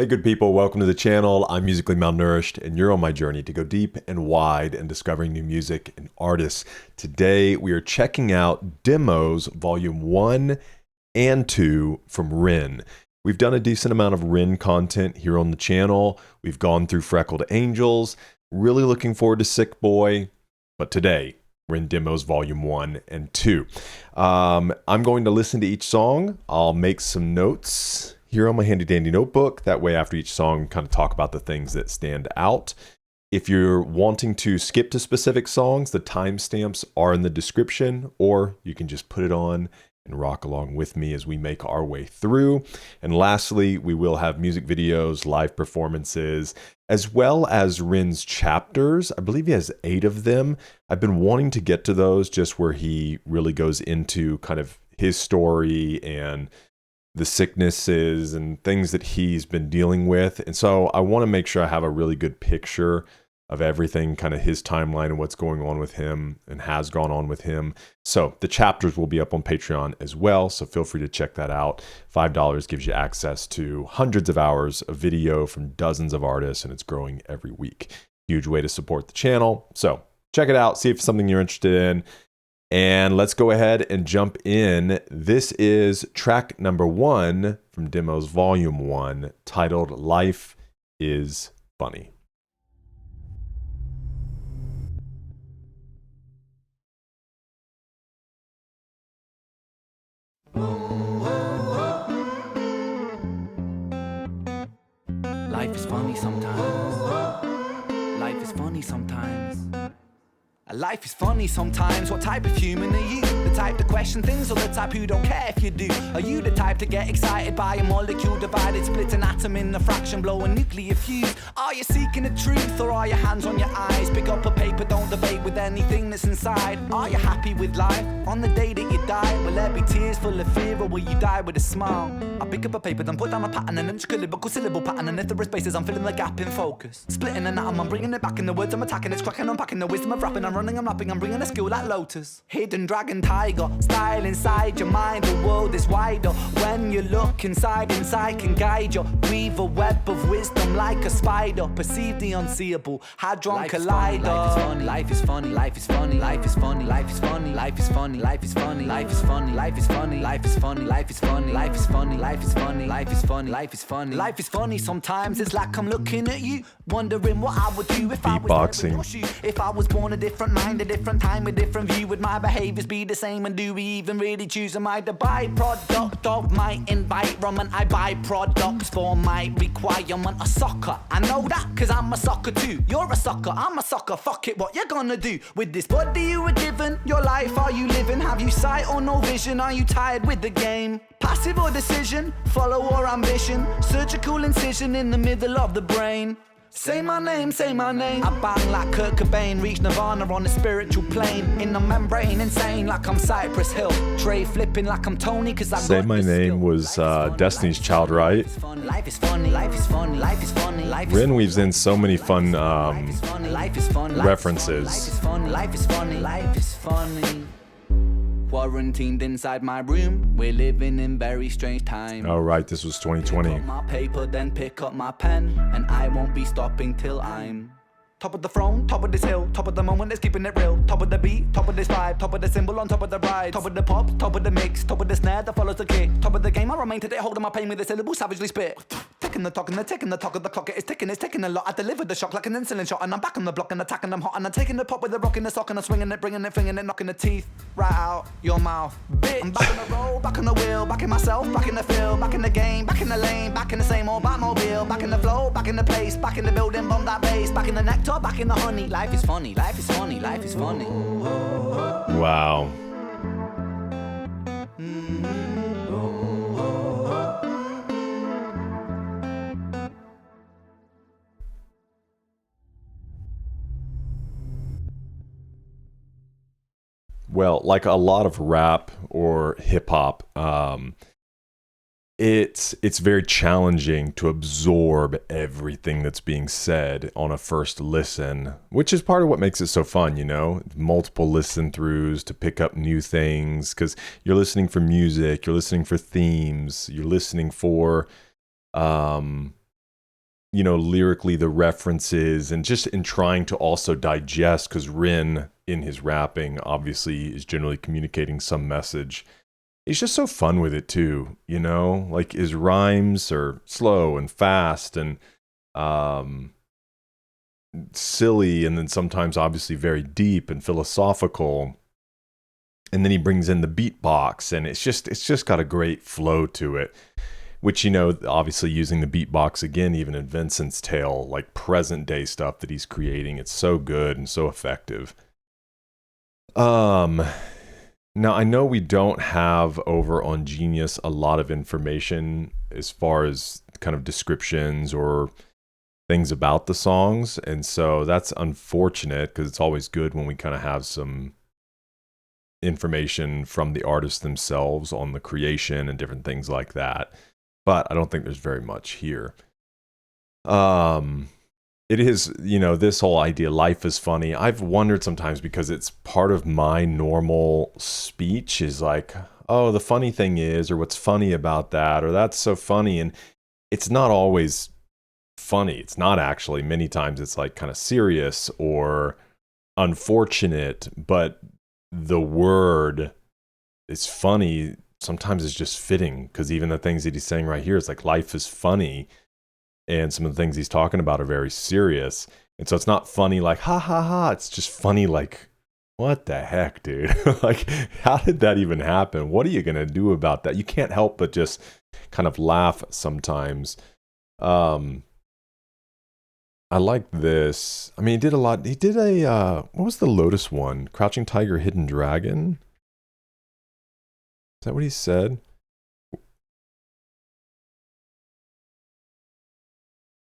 Hey good people, welcome to the channel. I'm Musically Malnourished and you're on my journey to go deep and wide and discovering new music and artists. Today we are checking out Demos Volume 1 and 2 from Rin. We've done a decent amount of Rin content here on the channel. We've gone through Freckled Angels. Really looking forward to Sick Boy. But today, Rin Demos Volume 1 and 2. I'm going to listen to each song. I'll make some notes here on my handy dandy notebook. That way after each song, kind of talk about the things that stand out. If you're wanting to skip to specific songs, the timestamps are in the description, or you can just put it on and rock along with me as we make our way through. And lastly, we will have music videos, live performances, as well as Rin's chapters. I believe he has 8 of them. I've been wanting to get to those just where he really goes into kind of his story and the sicknesses and things that he's been dealing with. And so I want to make sure I have a really good picture of everything, kind of his timeline and what's going on with him and has gone on with him. So the chapters will be up on Patreon as well. So feel free to check that out. $5 gives you access to hundreds of hours of video from dozens of artists, and it's growing every week. Huge way to support the channel. So check it out, see if it's something you're interested in. And let's go ahead and jump in. This is track number 1 from Demos Volume 1, titled Life is Funny. Life is funny sometimes. Life is funny sometimes. Life is funny sometimes. What type of human are you? The type to question things, or the type who don't care if you do? Are you the type to get excited by a molecule divided, split an atom in a fraction, blow a nuclear fuse? Are you seeking the truth, or are your hands on your eyes? Pick up a paper, don't debate with anything that's inside. Are you happy with life? On the day that you die, will there be tears full of fear, or will you die with a smile? I pick up a paper, then put down a pattern, an intricate syllable pattern, and if there are spaces, I'm filling the gap in focus. Splitting an atom, I'm bringing it back in the words I'm attacking, it's cracking, unpacking the wisdom of rapping, I'm running, I'm rapping, I'm bringing a skill like Lotus. Hidden dragon tiger, style inside your mind, the world is wider. When you look inside, insight can guide you. Weave a web of wisdom like a spider. Perceive the unseeable, hadron collider. Life is funny, life is funny, life is funny, life is funny, life is funny, life is funny, life is funny, life is funny, life is funny, life is funny, life is funny, life is funny, life is funny, life is funny, life is funny. Sometimes it's like I'm looking at you, wondering what I would do if I was in your shoes. If I was born a different mind, a different time, a different view, would my behaviors be the same? And do we even really choose? Am I the byproduct of my environment? I buy products for my requirement. A sucker, I know that, cause I'm a sucker too. You're a sucker, I'm a sucker. Fuck it, what you gonna do with this body you were given? Your life, are you living? Have you sight or no vision? Are you tired with the game? Passive or decision? Follow or ambition? Surgical incision in the middle of the brain. Say my name, say my name. I bang like Kurt Cobain, reach nirvana on a spiritual plane. In the membrane, insane like I'm Cypress Hill. Tray flipping like I'm Tony, cause I Say My Name was Destiny's Child, right? Life is funny, life is funny, life is funny, life is funny. Rin weaves in so many fun references. Life is funny, life is funny, life is funny. Quarantined inside my room, we're living in very strange times. Oh right, this was 2020. Pick up my paper, then pick up my pen, and I won't be stopping till I'm top of the throne, top of this hill, top of the moment, it's keeping it real. Top of the beat, top of this vibe, top of the symbol on top of the ride. Top of the pop, top of the mix, top of the snare that follows the kick. Top of the game, I remain today, holding my pain with a syllable, savagely spit. Ticking the talk and the ticking the talk of the clock, it is ticking, it's ticking a lot. I delivered the shock like an insulin shot, and I'm back on the block and attacking them hot. And I'm taking the pop with the rock in the sock, and I'm swinging it, bringing it, flinging it, knocking the teeth right out your mouth. Bitch, I'm back on the road, back on the wheel, back in myself, back in the field, back in the game, back in the lane, back in the same old Batmobile, back in the flow, back in the place, back in the building, bomb that bass, back in the nectar, back in the honey. Life is funny, life is funny, life is funny. Wow. Well, like a lot of rap or hip hop, it's very challenging to absorb everything that's being said on a first listen, which is part of what makes it so fun, you know, multiple listen throughs to pick up new things, because you're listening for music, you're listening for themes, you're listening for you know, lyrically the references and just in trying to also digest, because Rin in his rapping obviously is generally communicating some message. He's just so fun with it too, you know, like his rhymes are slow and fast and silly, and then sometimes obviously very deep and philosophical. And then he brings in the beatbox, and it's just got a great flow to it. Which, you know, obviously using the beatbox again, even in Vincent's Tale, like present day stuff that he's creating, it's so good and so effective. Now I know we don't have over on Genius a lot of information as far as kind of descriptions or things about the songs, and so that's unfortunate because it's always good when we kind of have some information from the artists themselves on the creation and different things like that. But I don't think there's very much here. It is, you know, this whole idea, life is funny. I've wondered sometimes because it's part of my normal speech is like, oh, the funny thing is, or what's funny about that, or that's so funny. And it's not always funny. It's not actually. Many times it's like kind of serious or unfortunate, but the word is funny sometimes is just fitting, because even the things that he's saying right here is like life is funny, and some of the things he's talking about are very serious, and so it's not funny like ha ha ha, it's just funny like what the heck, dude. Like, how did that even happen? What are you gonna do about that? You can't help but just kind of laugh sometimes. I like this. I mean, he did a lot. He did a what was the Lotus one? Crouching Tiger, Hidden Dragon. Is that what he said?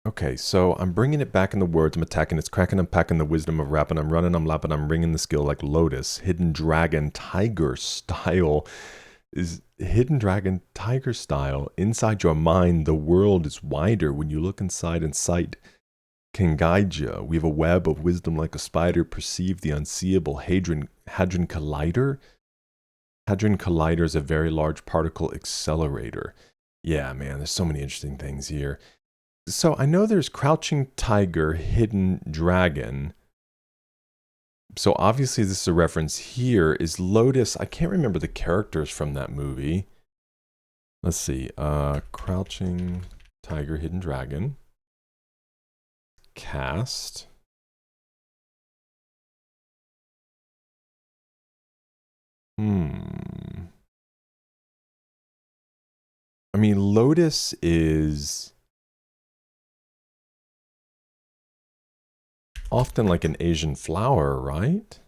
Okay, so I'm bringing it back in the words. I'm attacking. It's cracking. I'm packing the wisdom of rapping. I'm running. I'm lapping. I'm ringing the skill like Lotus. Hidden Dragon, Tiger style. Is Hidden Dragon, Tiger style. Inside your mind, the world is wider. When you look inside and sight can guide you. We have a web of wisdom like a spider. Perceive the unseeable. Hadron Collider. Hadron Collider is a very large particle accelerator. Yeah, man, there's so many interesting things here. So I know there's Crouching Tiger, Hidden Dragon. So obviously this is a reference here. Is Lotus, I can't remember the characters from that movie. Let's see. Crouching Tiger, Hidden Dragon. Cast. I mean, Lotus is often like an Asian flower, right?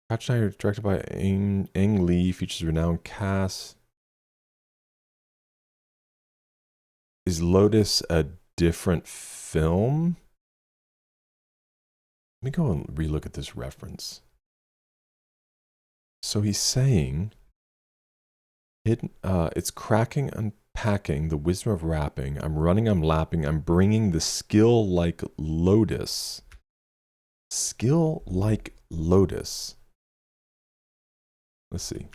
Crouch Tiger, directed by Ang Lee, features renowned cast. Is Lotus a different film? Let me go and relook at this reference. So he's saying, it's cracking, unpacking, the wisdom of rapping. I'm running, I'm lapping, I'm bringing the skill like Lotus. Skill like Lotus. Let's see.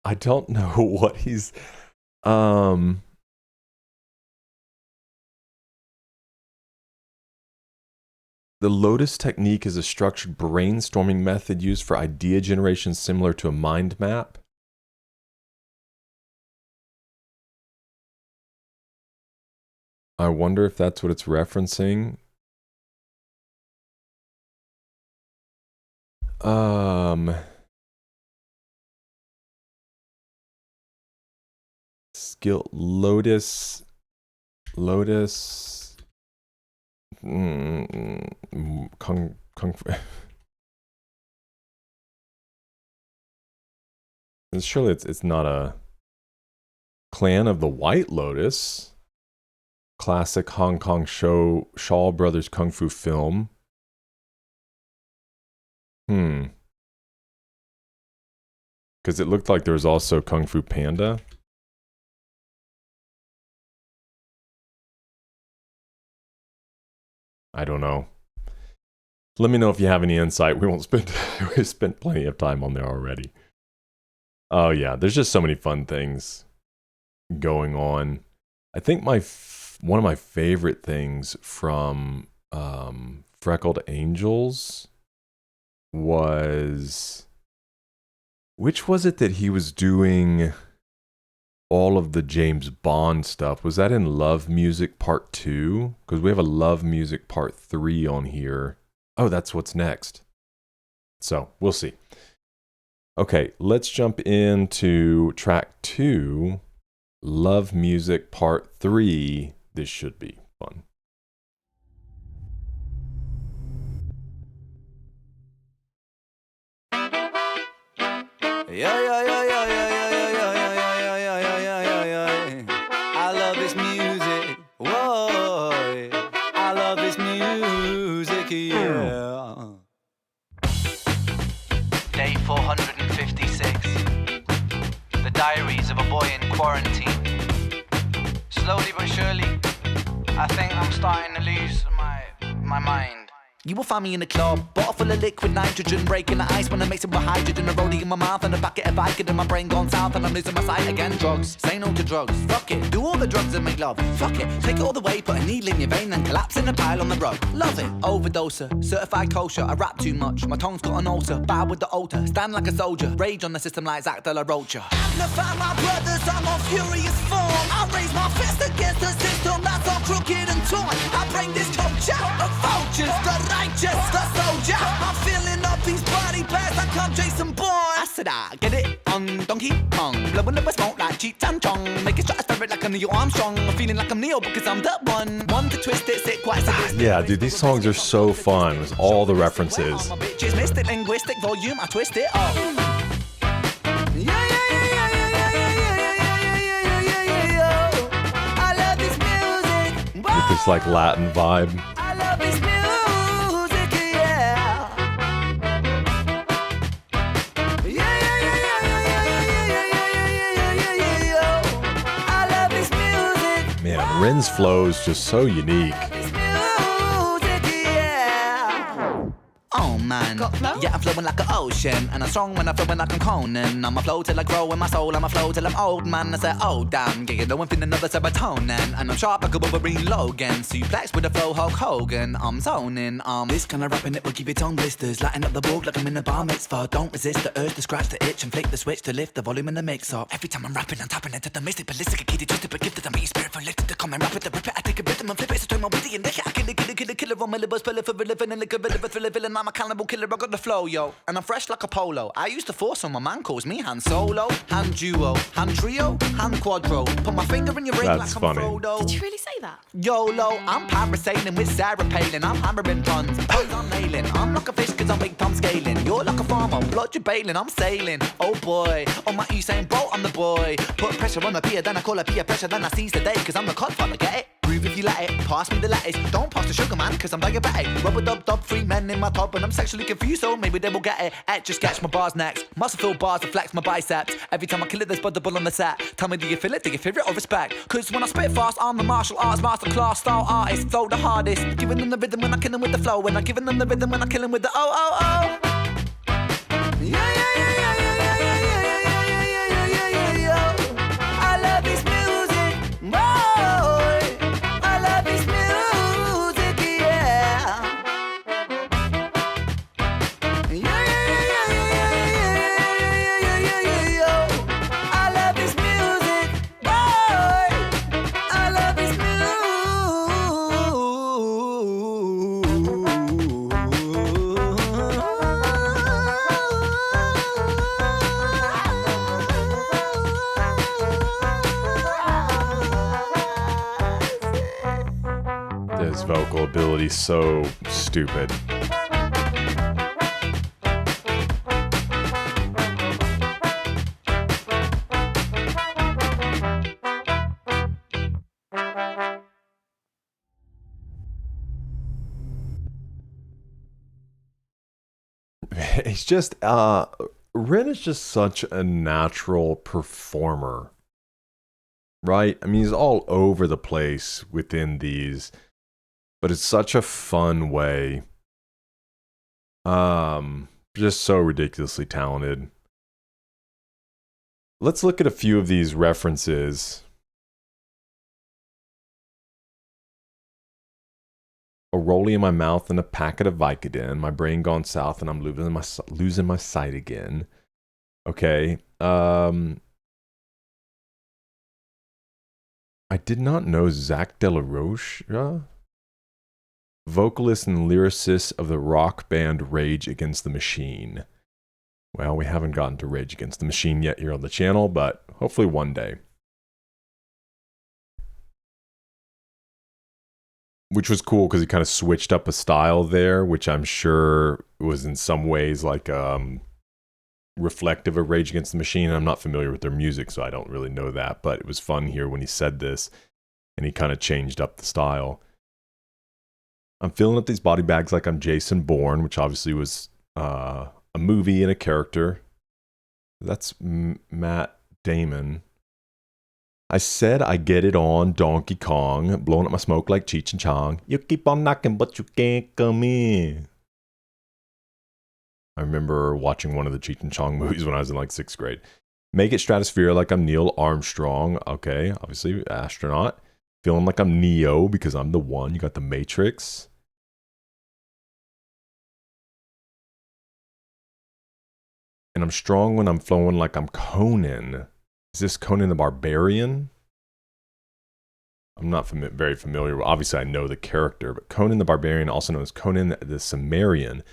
I don't know what he's... The Lotus technique is a structured brainstorming method used for idea generation similar to a mind map. I wonder if that's what it's referencing. Skill Lotus. Kung Fu. Surely it's not a Clan of the White Lotus. Classic Hong Kong Shaw Brothers Kung Fu film. Because it looked like there was also Kung Fu Panda. I don't know. Let me know if you have any insight. We spent plenty of time on there already. Oh yeah, there's just so many fun things going on. I think one of my favorite things from Freckled Angels was, which was it that he was doing all of the James Bond stuff? Was that in Love Music Part 2? Because we have a Love Music Part 3 on here. Oh, that's what's next. So we'll see. Okay, let's jump into track 2, Love Music Part 3. This should be fun. I love this music. Whoa, I love this music, yeah. Day 456. The diaries of a boy in quarantine. Slowly but surely, I think I'm starting to lose my mind. You will find me in the club, bottle full of liquid nitrogen, breaking the ice when I mix it with hydrogen, a rollie in my mouth and a packet of Vicodin, and my brain gone south and I'm losing my sight again. Drugs, say no to drugs, fuck it, do all the drugs and make love, fuck it, take it all the way, put a needle in your vein and collapse in a pile on the rug, love it. Overdoser, certified kosher, I rap too much, my tongue's got an ulcer, bad with the altar, stand like a soldier, rage on the system like Zach De La Rocha. Amplify my brothers, I'm on furious form, I raise my fist against the system that's all crooked and torn, I bring this culture of vultures, the righteous, the soldier. I'm filling up these body bags like I'm Jason Bourne. I said I get it on Donkey Kong, blowing up a smoke like Cheech and Chong, making stratospheric like I'm Neil Armstrong, I'm feeling like I'm Neo because I'm the one to twist it, sit quite sadistic. Yeah, dude, these songs are so fun with all the references. My bitches mystic, linguistic volume, I twist it up. I love this music. With this like Latin vibe. I love this music. Man, Ren's flow is just so unique. Oh man, yeah, I'm flowing like an ocean, and I'm strong when I'm flowing like I'm Conan. I'm a flow till I grow in my soul, I'm a flow till I'm old, man. I say, oh damn, yeah, you know I'm feeling another serotonin, and I'm sharp like a Wolverine Logan. Suplex with a flow Hulk Hogan, I'm zoning. This kind of rapping it will keep your tongue blisters, lighting up the bulb like I'm in a bar mitzvah. Don't resist the urge to scratch the itch and flick the switch to lift the volume in the mix up. Every time I'm rapping, I'm tapping into the mystic, ballistic, a kitty twisted, but gifted. I'm eating spirit for lifted to come and rap it, the rip it. I take a rhythm and flip it, so turn my witty and lick it. I kill it, killer on my liver, spill it for a living, and lick a river for a villain. I'm a cannibal killer, I got the flow, yo, and I'm fresh like a polo. I used to force on my man calls me hand solo, hand duo, hand trio, hand quadro. Put my finger in your ring That's like I'm funny. Frodo. Did you really say that? YOLO, I'm parasailing with Sarah Palin. I'm hammering tons, toes I'm nailing. I'm like a fish cause I'm big Tom scaling. You're like a farmer, blood you're bailing. I'm sailing, oh boy, on my Usain Bolt I'm the boy. Put pressure on the pier, then I call a peer pressure, then I seize the day cause I'm the codfather, get it? Groove if you let it, pass me the lettuce. Don't pass the sugar man cause I'm diabetic. Rubber dub dub, 3 men in my top, and I'm sexually confused so maybe they will get it. Just sketch my bars next, muscle fill bars to flex my biceps. Every time I kill it there's bud the bull on the set. Tell me do you feel it, do you fear it or respect? Cause when I spit fast I'm the martial arts masterclass style artist. Flow the hardest, giving them the rhythm when I kill them with the flow. When I'm giving them the rhythm when I kill them with the oh oh oh. I love this music, boy. I love this music, yeah. I love this music, boy. I love this His vocal ability so stupid. He's just Ren is just such a natural performer. Right? I mean, he's all over the place within these, but it's such a fun way Just so ridiculously talented. Let's look at a few of these references. A rollie in my mouth and a packet of Vicodin. My brain gone south and I'm losing my sight again. Okay. I did not know Zach De La Rocha, vocalist and lyricist of the rock band Rage Against the Machine. Well, we haven't gotten to Rage Against the Machine yet here on the channel, but hopefully one day. Which was cool because he kind of switched up a style there, which I'm sure was in some ways like reflective of Rage Against the Machine. I'm not familiar with their music, so I don't really know that, but it was fun here when he said this and he kind of changed up the style. I'm filling up these body bags like I'm Jason Bourne, which obviously was a movie and a character. That's Matt Damon. I said I get it on Donkey Kong, blowing up my smoke like Cheech and Chong. You keep on knocking, but you can't come in. I remember watching one of the Cheech and Chong movies when I was in like 6th grade. Make it stratosphere like I'm Neil Armstrong. Okay, obviously astronaut. Feeling like I'm Neo because I'm the one. You got the Matrix. And I'm strong when I'm flowing like I'm Conan. Is this Conan the Barbarian? I'm not very familiar. Obviously, I know the character, but Conan the Barbarian, also known as Conan the Cimmerian,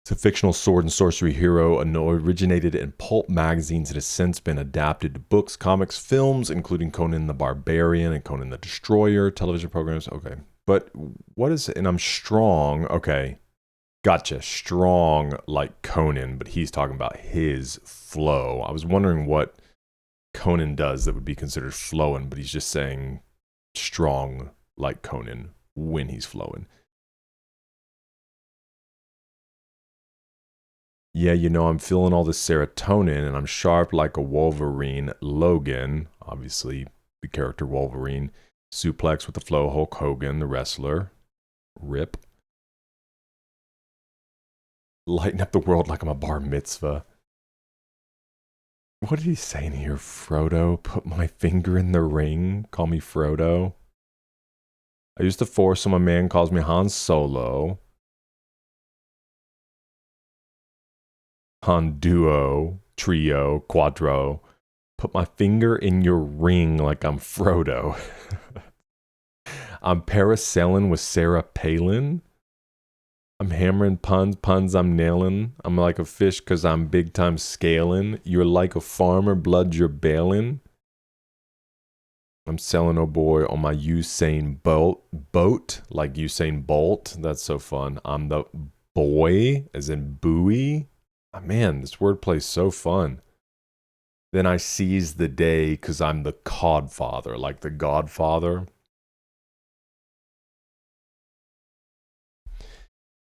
it's a fictional sword and sorcery hero originated in pulp magazines and has since been adapted to books, comics, films, including Conan the Barbarian and Conan the Destroyer, television programs. Okay. But what is it? And I'm strong. Okay. Gotcha. Strong like Conan, but he's talking about his flow. I was wondering what Conan does that would be considered flowing, but he's just saying strong like Conan when he's flowing. Yeah, you know, I'm feeling all this serotonin and I'm sharp like a Wolverine. Logan, obviously the character Wolverine. Suplex with the flow, Hulk Hogan, the wrestler. Rip. Lighten up the world like I'm a bar mitzvah. What did he say in here? Frodo, put my finger in the ring. Call me Frodo. I used the Force, so my man calls me Han Solo. Han Duo, Trio, Quadro. Put my finger in your ring like I'm Frodo. I'm parasailing with Sarah Palin. I'm hammering puns I'm nailing. I'm like a fish cause I'm big time scaling. You're like a farmer, blood you're bailing. I'm selling oh boy on my Usain boat, like Usain Bolt. That's so fun. I'm the boy, as in buoy. Oh, man, this wordplay is so fun. Then I seize the day cause I'm the codfather, like the Godfather.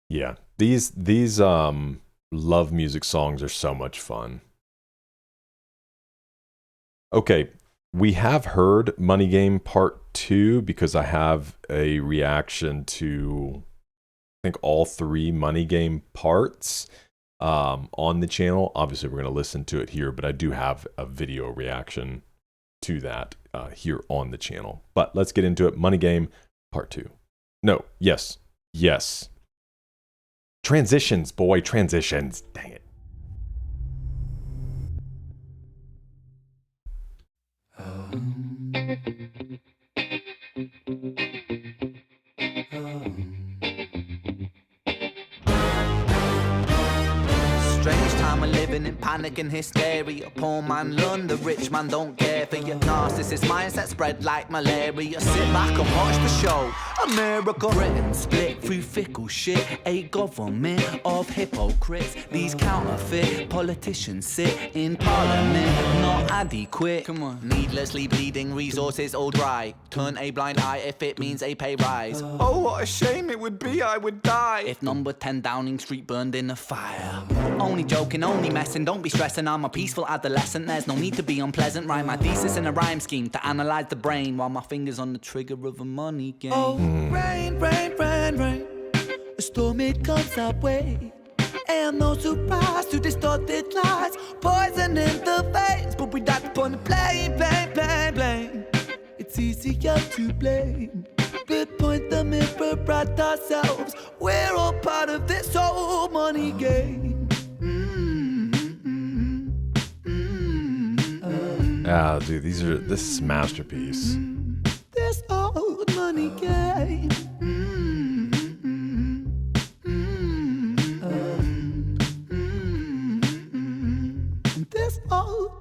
Yeah, these love music songs are so much fun. Okay, we have heard Money Game Part 2 because I have a reaction to, I think, all 3 Money Game parts on the channel. Obviously, we're going to listen to it here, but I do have a video reaction to that here on the channel. But let's get into it. Money Game Part 2. No, yes. Transitions, boy, transitions. Dang it. Strange time of living in panic and hysteria. Poor man learn, the rich man don't care for your narcissist mindset spread like malaria. Sit back and watch the show. America, Britain split through fickle shit. A government of hypocrites. These counterfeit politicians sit in parliament, not adequate. Come on. Needlessly bleeding resources all dry. Turn a blind eye if it means a pay rise. Oh, what a shame it would be, I would die if number 10 Downing Street burned in a fire. Only joking, only messing, don't be stressing. I'm a peaceful adolescent, there's no need to be unpleasant. Write my thesis in a rhyme scheme to analyze the brain while my fingers on the trigger of a money game. Oh, rain, rain, rain, rain. A storm it comes our way. And no surprise to distorted lies, poison in the veins, but we died upon the blame. It's easier to blame, but point the mirror at ourselves. We're all part of this whole money game. Ah, dude, this is masterpiece. This old money game. This old.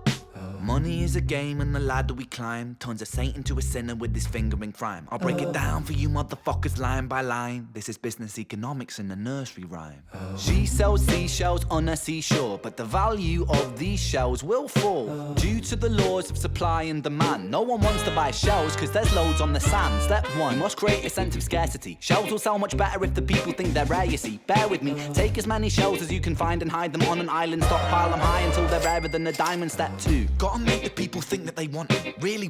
Money is a game and the ladder we climb turns a saint into a sinner with his finger in crime. I'll break it down for you motherfuckers line by line. This is business economics in a nursery rhyme. She sells seashells on a seashore, but the value of these shells will fall due to the laws of supply and demand. No one wants to buy shells because there's loads on the sand. Step one, you must create a sense of scarcity. Shells will sell much better if the people think they're rare, you see. Bear with me, take as many shells as you can find and hide them on an island. Stockpile them high until they're rarer than a diamond. Step two, gotta make the people think that they want them, really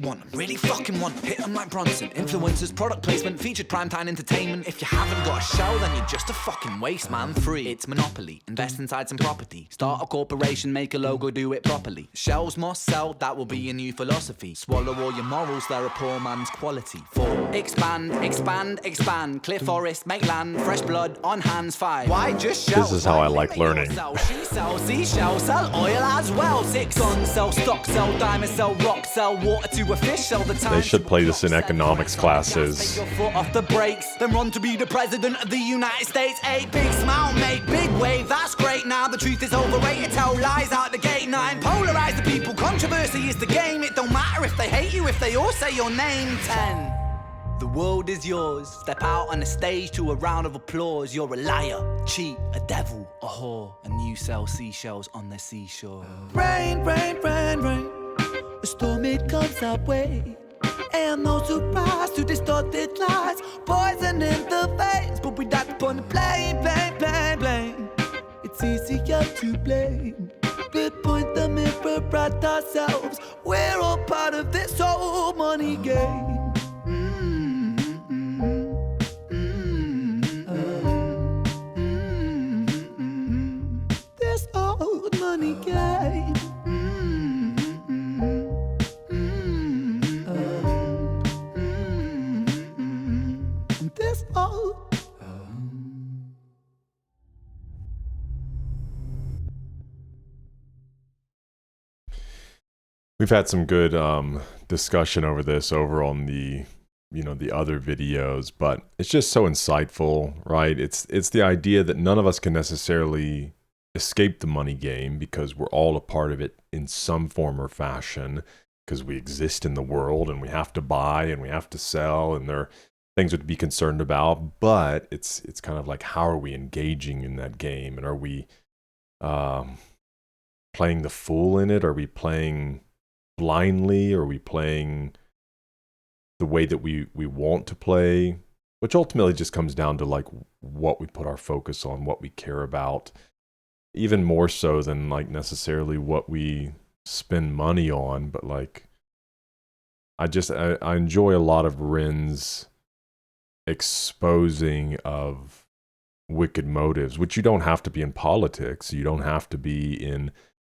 fucking want them. Hit them like Bronson. Influencers, product placement, featured primetime entertainment. If you haven't got a shell, then you're just a fucking waste man. Free, it's monopoly. Invest inside some property. Start a corporation, make a logo, do it properly. Shells must sell, that will be a new philosophy. Swallow all your morals, they're a poor man's quality. 4. Expand. Clear forest, make land, fresh blood on hands. 5. Why just shells? This is how I like learning. She sells seashells, sell oil as well. 6. Guns, sell stock, sell diamonds, sell rock, sell water to a fish, sell the time. They should play this in economics classes. Take your foot off the brakes, then run to be the president of the United States. 8. Big smile, make big wave, that's great. Now the truth is overrated, tell lies out the gate. 9. Polarize the people, controversy is the game. It don't matter if they hate you, if they all say your name. 10. The world is yours. Step out on the stage to a round of applause. You're a liar, cheat, a devil, a whore, and you sell seashells on the seashore. Rain. A storm it comes our way. And no surprise to distorted lies, poison in the veins, but we died upon the blame. It's easier to blame, but point the mirror at ourselves. We're all part of this whole money game. This old money game. This old. We've had some good discussion over this over on the the other videos, but it's just so insightful, right? It's the idea that none of us can necessarily escape the money game because we're all a part of it in some form or fashion, because we exist in the world and we have to buy and we have to sell and there are things to be concerned about. But it's kind of like, how are we engaging in that game? And are we playing the fool in it? Are we playing blindly? Are we playing the way that we want to play? Which ultimately just comes down to like what we put our focus on, what we care about, even more so than like necessarily what we spend money on. But like, I enjoy a lot of Ren's exposing of wicked motives, which you don't have to be in politics. You don't have to be in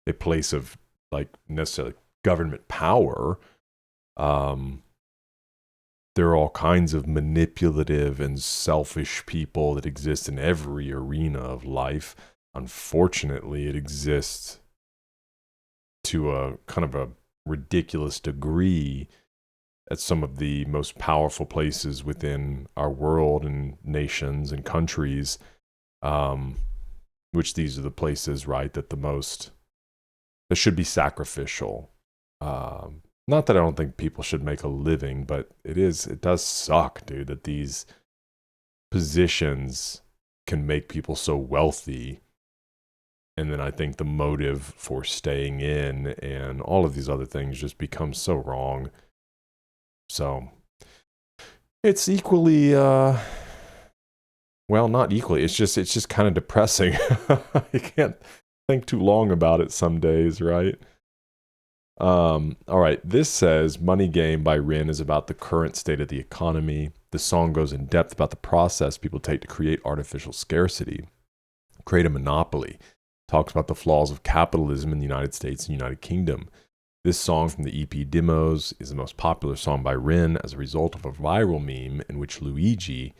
a place of like necessarily government power. There are all kinds of manipulative and selfish people that exist in every arena of life. Unfortunately, it exists to a kind of a ridiculous degree at some of the most powerful places within our world and nations and countries, which these are the places, right, that should be sacrificial. Not that I don't think people should make a living, but it does suck, dude, that these positions can make people so wealthy. And then I think the motive for staying in and all of these other things just becomes so wrong. So it's equally, well, not equally. It's just kind of depressing. You can't think too long about it some days, right? All right, this says Money Game by Ren is about the current state of the economy, The song goes in depth about the process people take to create artificial scarcity, create a monopoly, talks about the flaws of capitalism in the United States and United Kingdom. This song from the EP Demos is the most popular song by Rin as a result of a viral meme in which Luigi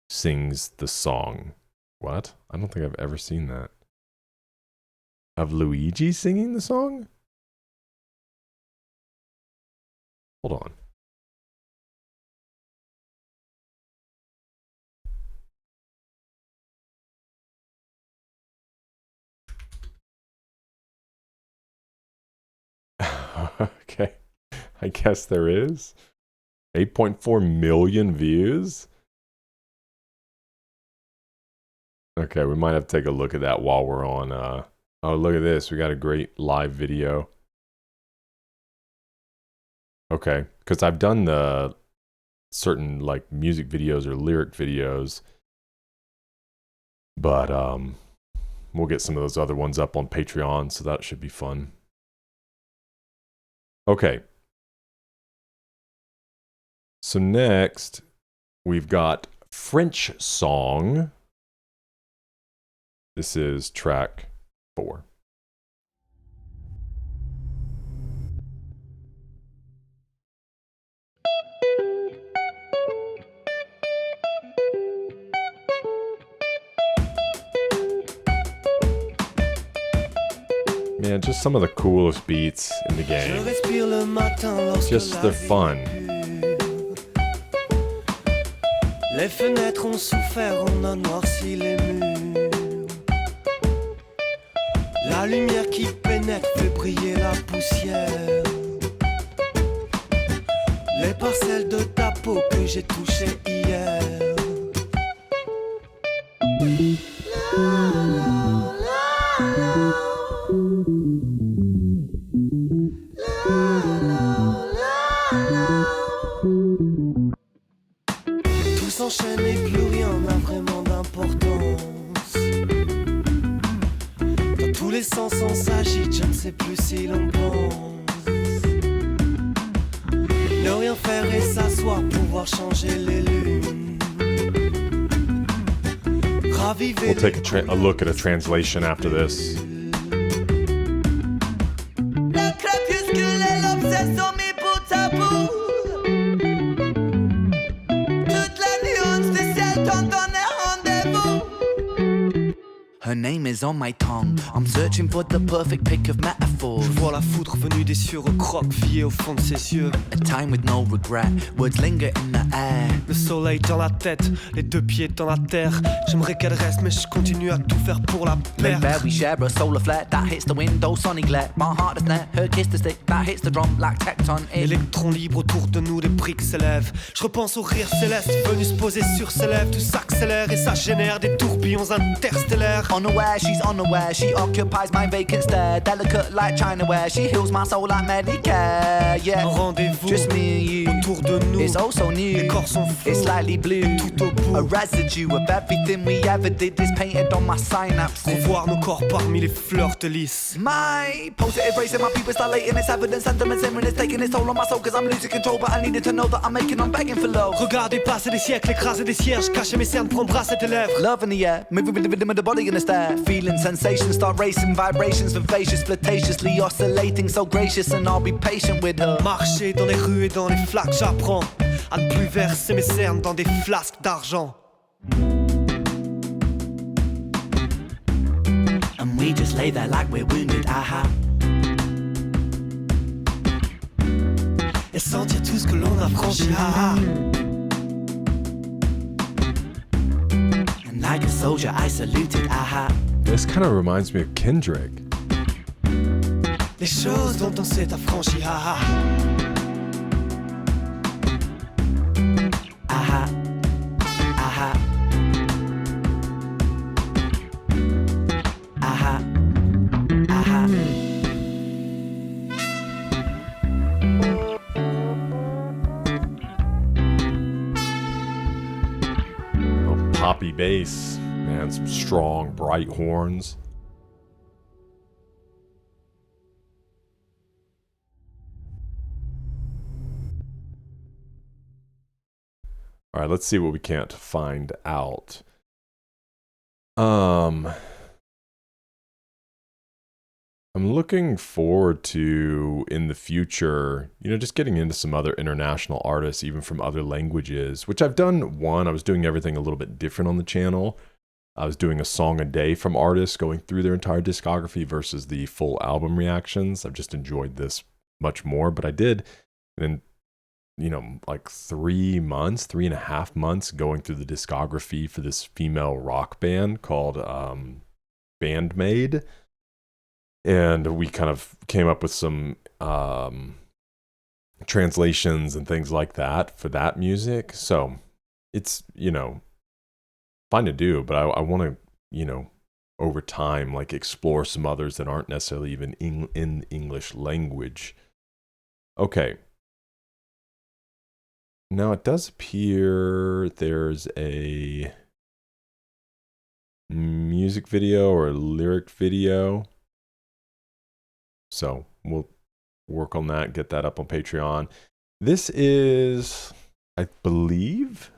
sings the song. What? I don't think I've ever seen that. Of Luigi singing the song? Hold on. Okay. I guess there is. 8.4 million views? Okay, we might have to take a look at that while we're on. Oh, look at this. We got a great live video. Okay, because I've done the certain like music videos or lyric videos, but we'll get some of those other ones up on Patreon, so that should be fun. Okay. So next, we've got French Song. This is track 4. Man, just some of the coolest beats in the game. Just they're fun. Les fenêtres ont souffert, on a noirci les murs. La lumière qui pénètre fait briller la poussière. Les parcelles de ta peau que j'ai touchées hier. Tout s'enchaîne et plus rien n'a vraiment d'importance. Dans tous les sens on s'agite, je ne sais plus si l'on pense. Ne rien faire et s'asseoir, pouvoir changer les lunes. Raviver. We'll take a look at a translation after this. Le crépuscule et l'obsession mis bout à bout. Toutes les nuances du ciel t'ont donné rendez-vous. Her name is on my tongue. I'm searching for the perfect pick of metaphors. Je vois la foudre venue des cieux recroquevillée au fond de ses yeux. A time with no regret. Words linger in the air. Le soleil dans la tête, les 2 pieds dans la terre. J'aimerais qu'elle reste, mais je continue à tout faire pour la Maybe perdre. we share a solar flare that hits the window, sunny glare. My heart is net, her kiss the stick that hits the drum like tecton. Électrons libres autour de nous, les briques s'élèvent. Je repense au rire céleste venu se poser sur ses lèvres. Tout s'accélère et ça génère des tourbillons interstellaires. Unaware, she's unaware. She occupies my vacant stare. Delicate like Chinaware. She heals my soul like Medicare. Yeah, Un rendez-vous just me and you. autour de nous. It's oh so new. Les corps sont flous. It's slightly blue. Tout au bout. A residue of everything we ever did is painted on my synapses. Revoir nos corps parmi les fleurs de lys. My positive racing, my people dilating. It's evidence, sentiment simmering. It's taking its toll on my soul cause I'm losing control. But I needed to know that I'm making, I'm begging for love. Regardez passer des siècles, écraser des cierges. Cacher mes cernes pour embrasser tes lèvres. Love in the air, moving with the rhythm of the body in the stare. Feeling sensations start racing, vibrations vivacious, flirtatiously oscillating, so gracious, and I'll be patient with her. Marcher dans les rues et dans les flaques, j'apprends à ne plus verser mes cernes dans des flasques d'argent. And we just lay there like we're wounded, aha. Et sentir tout ce que l'on a franchi, ah ah. And like a soldier I saluted, aha. This kind of reminds me of Kendrick. Les choses dont on s'est affranchi, ah ah. Aha, aha. Aha, aha. Oh, poppy bass, man, some strong, bright horns. All right, let's see what we can't find out. I'm looking forward to, in the future, just getting into some other international artists, even from other languages, which I've done one. I was doing everything a little bit different on the channel. I was doing a song a day from artists, going through their entire discography versus the full album reactions. I've just enjoyed this much more, but I did, and like 3.5 months going through the discography for this female rock band called Bandmade. And we kind of came up with some translations and things like that for that music. So it's, fine to do, but I want to, over time, like explore some others that aren't necessarily even in the English language. Okay. Now it does appear there's a music video or a lyric video. So we'll work on that, get that up on Patreon. This is, I believe,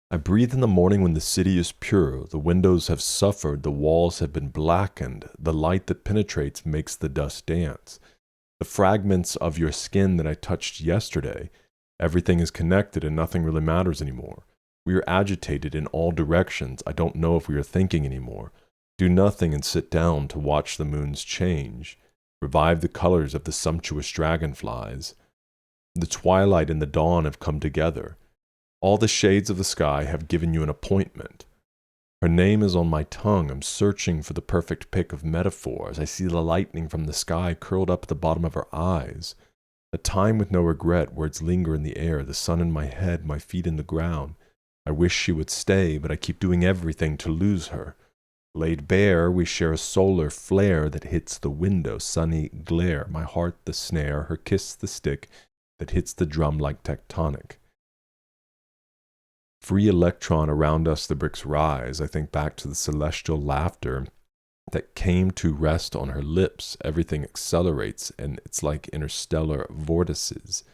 I breathe in the morning when the city is pure. The windows have suffered, the walls have been blackened. The light that penetrates makes the dust dance. The fragments of your skin that I touched yesterday. Everything is connected and nothing really matters anymore. We are agitated in all directions. I don't know if we are thinking anymore. Do nothing and sit down to watch the moons change. Revive the colors of the sumptuous dragonflies. The twilight and the dawn have come together. All the shades of the sky have given you an appointment. Her name is on my tongue. I'm searching for the perfect pick of metaphors. I see the lightning from the sky curled up at the bottom of her eyes. A time with no regret, words linger in the air, the sun in my head, my feet in the ground. I wish she would stay, but I keep doing everything to lose her. Laid bare, we share a solar flare that hits the window, sunny glare, my heart the snare, her kiss the stick that hits the drum like tectonic. Free electron around us the bricks rise. I think back to the celestial laughter that came to rest on her lips. Everything accelerates, and it's like interstellar vortices.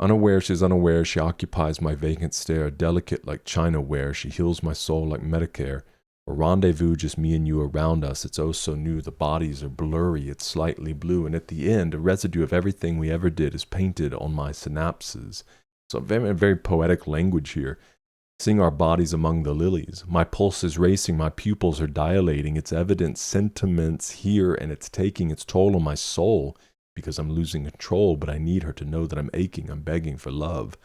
Unaware, she's unaware, she occupies my vacant stare, delicate like china ware, she heals my soul like Medicare. A rendezvous, just me and you around us, it's oh so new, the bodies are blurry, it's slightly blue, and at the end, a residue of everything we ever did is painted on my synapses. So very poetic language here. Seeing our bodies among the lilies. My pulse is racing, my pupils are dilating, it's evident sentiments here, and it's taking its toll on my soul. Because I'm losing control, but I need her to know that I'm aching, I'm begging for love.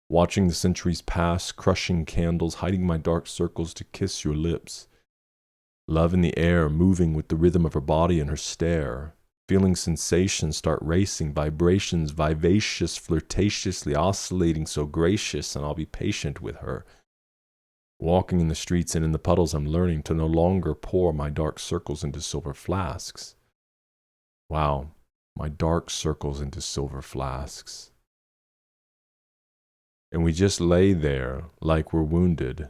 Watching the centuries pass, crushing candles, hiding my dark circles to kiss your lips. Love in the air, moving with the rhythm of her body and her stare. Feeling sensations start racing, vibrations vivacious, flirtatiously oscillating, so gracious, and I'll be patient with her. Walking in the streets and in the puddles, I'm learning to no longer pour my dark circles into silver flasks. Wow. My dark circles into silver flasks. And we just lay there like we're wounded,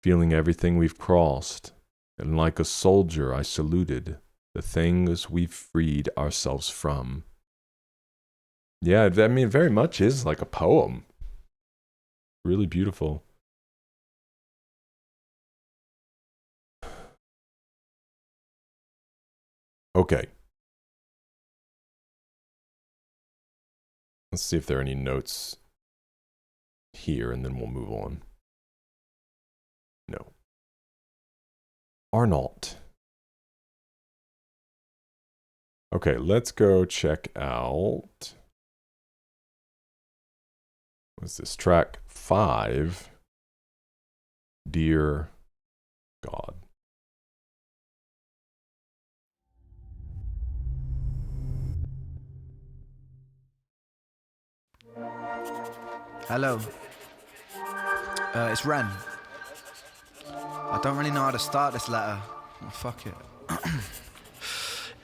feeling everything we've crossed, and like a soldier I saluted the things we've freed ourselves from. Yeah, I mean, it very much is like a poem. Really beautiful. Okay. Let's see if there are any notes here, and then we'll move on. No. Arnault. Okay, let's go check out. What's this? Track 5. Dear God. Hello. It's Ren. I don't really know how to start this letter. Oh, fuck it.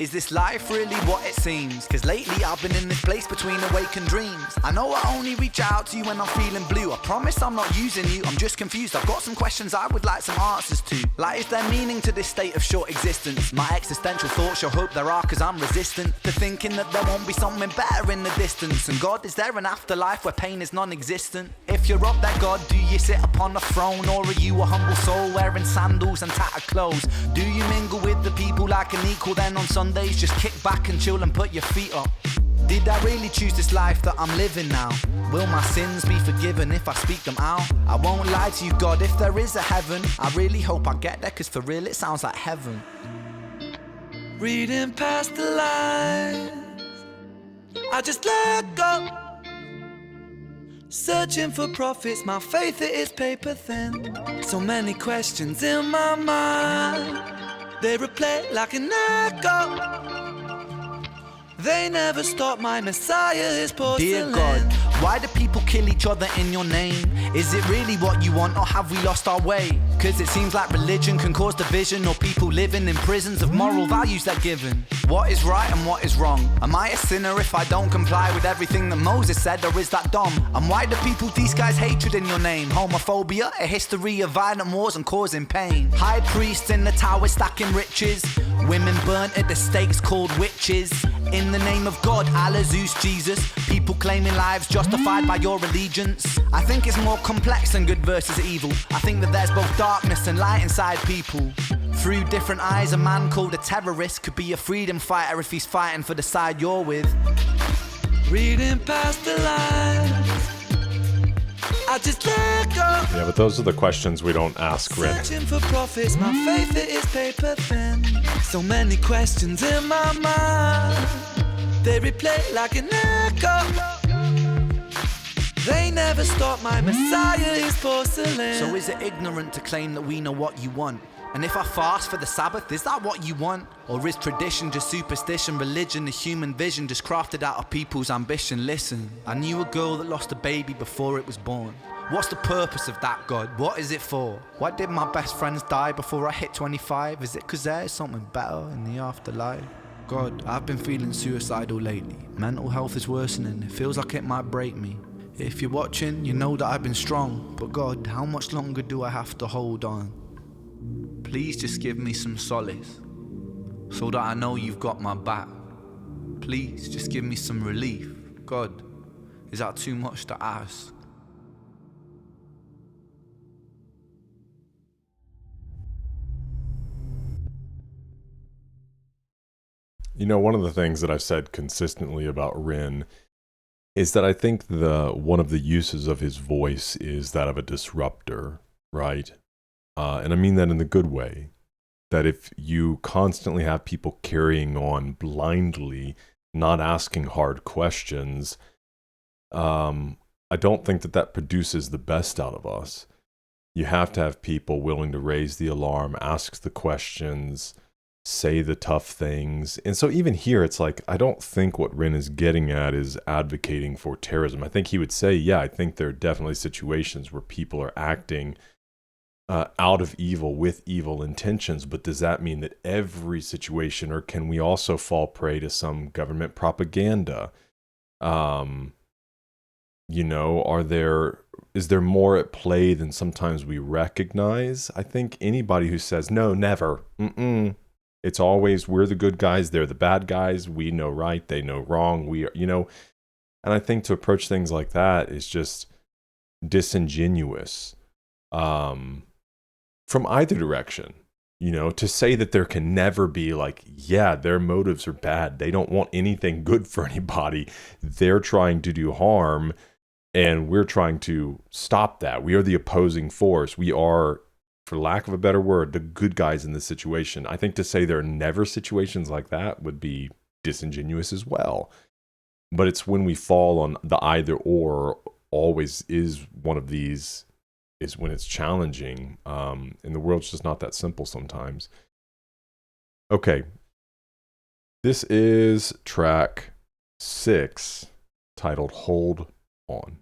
Is this life really what it seems? Cause lately I've been in this place between awakened dreams. I know I only reach out to you when I'm feeling blue. I promise I'm not using you, I'm just confused. I've got some questions I would like some answers to. Like, is there meaning to this state of short existence? My existential thoughts show hope there are, cause I'm resistant to thinking that there won't be something better in the distance. And God, is there an afterlife where pain is non-existent? If you're up there, God, do you sit upon a throne? Or are you a humble soul wearing sandals and tattered clothes? Do you mingle with the people like an equal? Then on Sundays just kick back and chill and put your feet up. Did I really choose this life that I'm living now? Will my sins be forgiven if I speak them out? I won't lie to you, God, if there is a heaven, I really hope I get there, cause for real it sounds like heaven. Reading past the lines, I just let go. Searching for profits, my faith it is paper thin. So many questions in my mind, they replay like an echo. They never stop, my Messiah is porcelain. Dear God, why do people kill each other in your name? Is it really what you want, or have we lost our way? Cause it seems like religion can cause division, or people living in prisons of moral values they're given. What is right and what is wrong? Am I a sinner if I don't comply with everything that Moses said, or is that dumb? And why do people disguise hatred in your name? Homophobia, a history of violent wars and causing pain. High priests in the tower stacking riches, women burnt at the stakes called witches. In the name of God, Allah, Zeus, Jesus, people claiming lives justified by your allegiance. I think it's more complex than good versus evil. I think that there's both darkness and light inside people. Through different eyes, a man called a terrorist could be a freedom fighter if he's fighting for the side you're with. Reading past the lines, I just let go. Yeah, but those are the questions we don't ask, Rick. Searching for profits, my faith it is paper thin. So many questions in my mind, they replay like an echo. They never stop, my Messiah is porcelain. So is it ignorant to claim that we know what you want? And if I fast for the Sabbath, is that what you want? Or is tradition just superstition, religion, the human vision just crafted out of people's ambition? Listen, I knew a girl that lost a baby before it was born. What's the purpose of that, God? What is it for? Why did my best friends die before I hit 25? Is it cause there is something better in the afterlife? God, I've been feeling suicidal lately. Mental health is worsening, it feels like it might break me. If you're watching, you know that I've been strong. But God, how much longer do I have to hold on? Please just give me some solace, so that I know you've got my back. Please just give me some relief. God, is that too much to ask? You know, one of the things that I've said consistently about Rin is that I think one of the uses of his voice is that of a disruptor, right? And I mean that in the good way. That if you constantly have people carrying on blindly, not asking hard questions, I don't think that produces the best out of us. You have to have people willing to raise the alarm, ask the questions, say the tough things. And so even here, it's like, I don't think what Rin is getting at is advocating for terrorism. I think he would say, yeah, I think there are definitely situations where people are acting out of evil with evil intentions, but does that mean that every situation, or can we also fall prey to some government propaganda? You know, is there more at play than sometimes we recognize? I think anybody who says, no, never, it's always, we're the good guys, they're the bad guys, we know right, they know wrong, we are, you know, and I think to approach things like that is just disingenuous. From either direction, you know, to say that there can never be like, yeah, their motives are bad. They don't want anything good for anybody. They're trying to do harm, and we're trying to stop that. We are the opposing force. We are, for lack of a better word, the good guys in this situation. I think to say there are never situations like that would be disingenuous as well. But it's when we fall on the either or always is one of these, is when it's challenging, and the world's just not that simple sometimes. Okay, this is track 6, titled Hold On.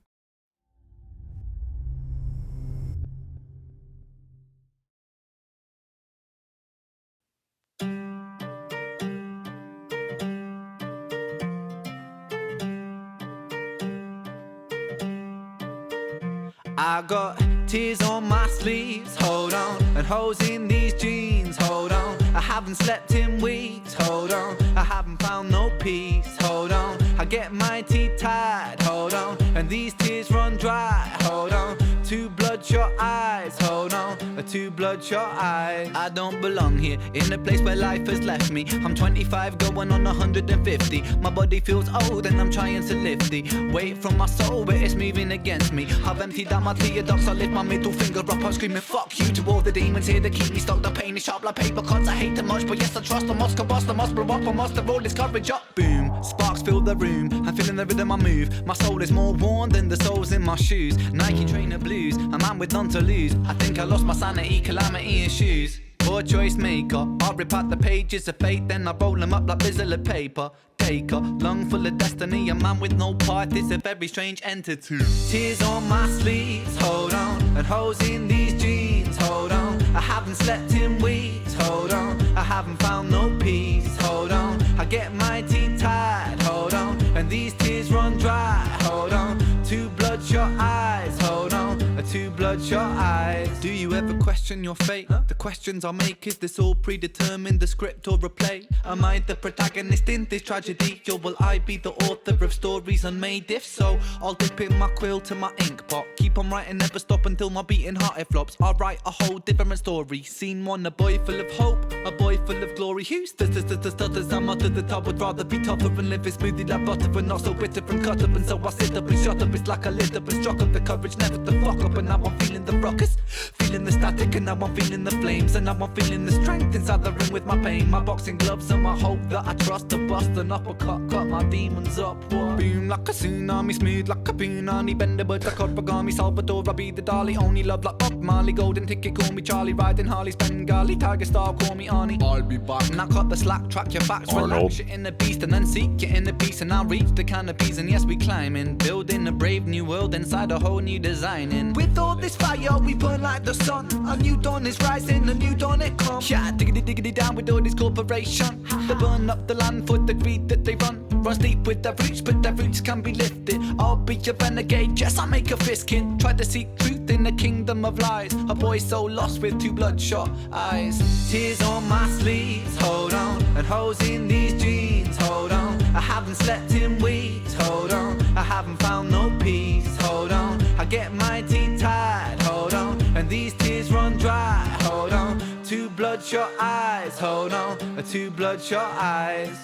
I got tears on my sleeves, hold on, and holes in these jeans, hold on. I haven't slept in weeks, hold on. I haven't found no peace, hold on. I get my teeth tied, hold on, and these tears run dry, hold on. Two bloodshot eyes, hold on, two bloodshot eyes. I don't belong here, in a place where life has left me. I'm 25 going on 150. My body feels old and I'm trying to lift the weight from my soul, but it's moving against me. I've emptied out my Theodox, I lift my middle finger up, I'm screaming fuck you to all the demons here that keep me stuck. The pain is sharp like paper cuts, I hate too much, but yes I trust. I must combust, I must blow up, I must have rolled this courage up. Boom, sparks fill the room, I'm feeling the rhythm I move. My soul is more worn than the soles in my shoes. Nike trainer blues, a man with none to lose. I think I lost my sanity, calamity in shoes. Poor choice maker, I rip out the pages of fate, then I roll them up like bizzle of paper. Taker, lung full of destiny, a man with no part, it's a very strange entity. Tears on my sleeves, hold on, and holes in these jeans, hold on. I haven't slept in weeks, hold on. I haven't found no peace, hold on. I get my teeth tied, hold on, and these tears run dry, hold on. Two bloodshot eyes, hold on, two bloodshot eyes. Do you ever question your fate? The questions I make, is this all predetermined, the script or a play? Am I the protagonist in this tragedy, or will I be the author of stories unmade? If so, I'll dip in my quill to my ink pot, keep on writing, never stop until my beating heart it flops. I'll write a whole different story. Scene one, a boy full of hope, a boy full of glory. Who stutters, I'm up to the top. Would rather be tougher and live it smoothly like butter, and not so bitter and cut up. And so I sit up and shut up, it's like I lit up and struck up the courage never to fuck up. And now I'm feeling the ruckus, feeling the static, and now I'm feeling the flames, and now I'm feeling the strength inside the ring with my pain. My boxing gloves and my hope that I trust to bust an uppercut, cut my demons up. What? Boom like a tsunami, smooth like a punani, bend the birds like origami, Salvador, I be the dolly, only love like Bob Marley, golden ticket, call me Charlie, riding Harley's Bengali, Tiger Star, call me Arnie. I'll be back. And I cut the slack, track your facts, relax your inner beast, and then seek your inner peace, and I'll reach the canopies, and yes we climbing, building a brave new world inside a whole new designing. With all this fire we burn like the sun, a new dawn is rising, a new dawn it comes. Yeah, diggity diggity down with all this corporation, they burn up the land for the greed that they run. Runs deep with their roots, but their roots can be lifted. I'll be a renegade, yes I make a fist kid. Try to seek truth in the kingdom of lies, a boy so lost with two bloodshot eyes. Tears on my sleeves, hold on, and holes in these jeans, hold on. I haven't slept in weeks, hold on. I haven't found no peace, hold on. I get my teeth tied, hold on, and these tears run dry, hold on. Two bloodshot eyes, hold on, two bloodshot eyes.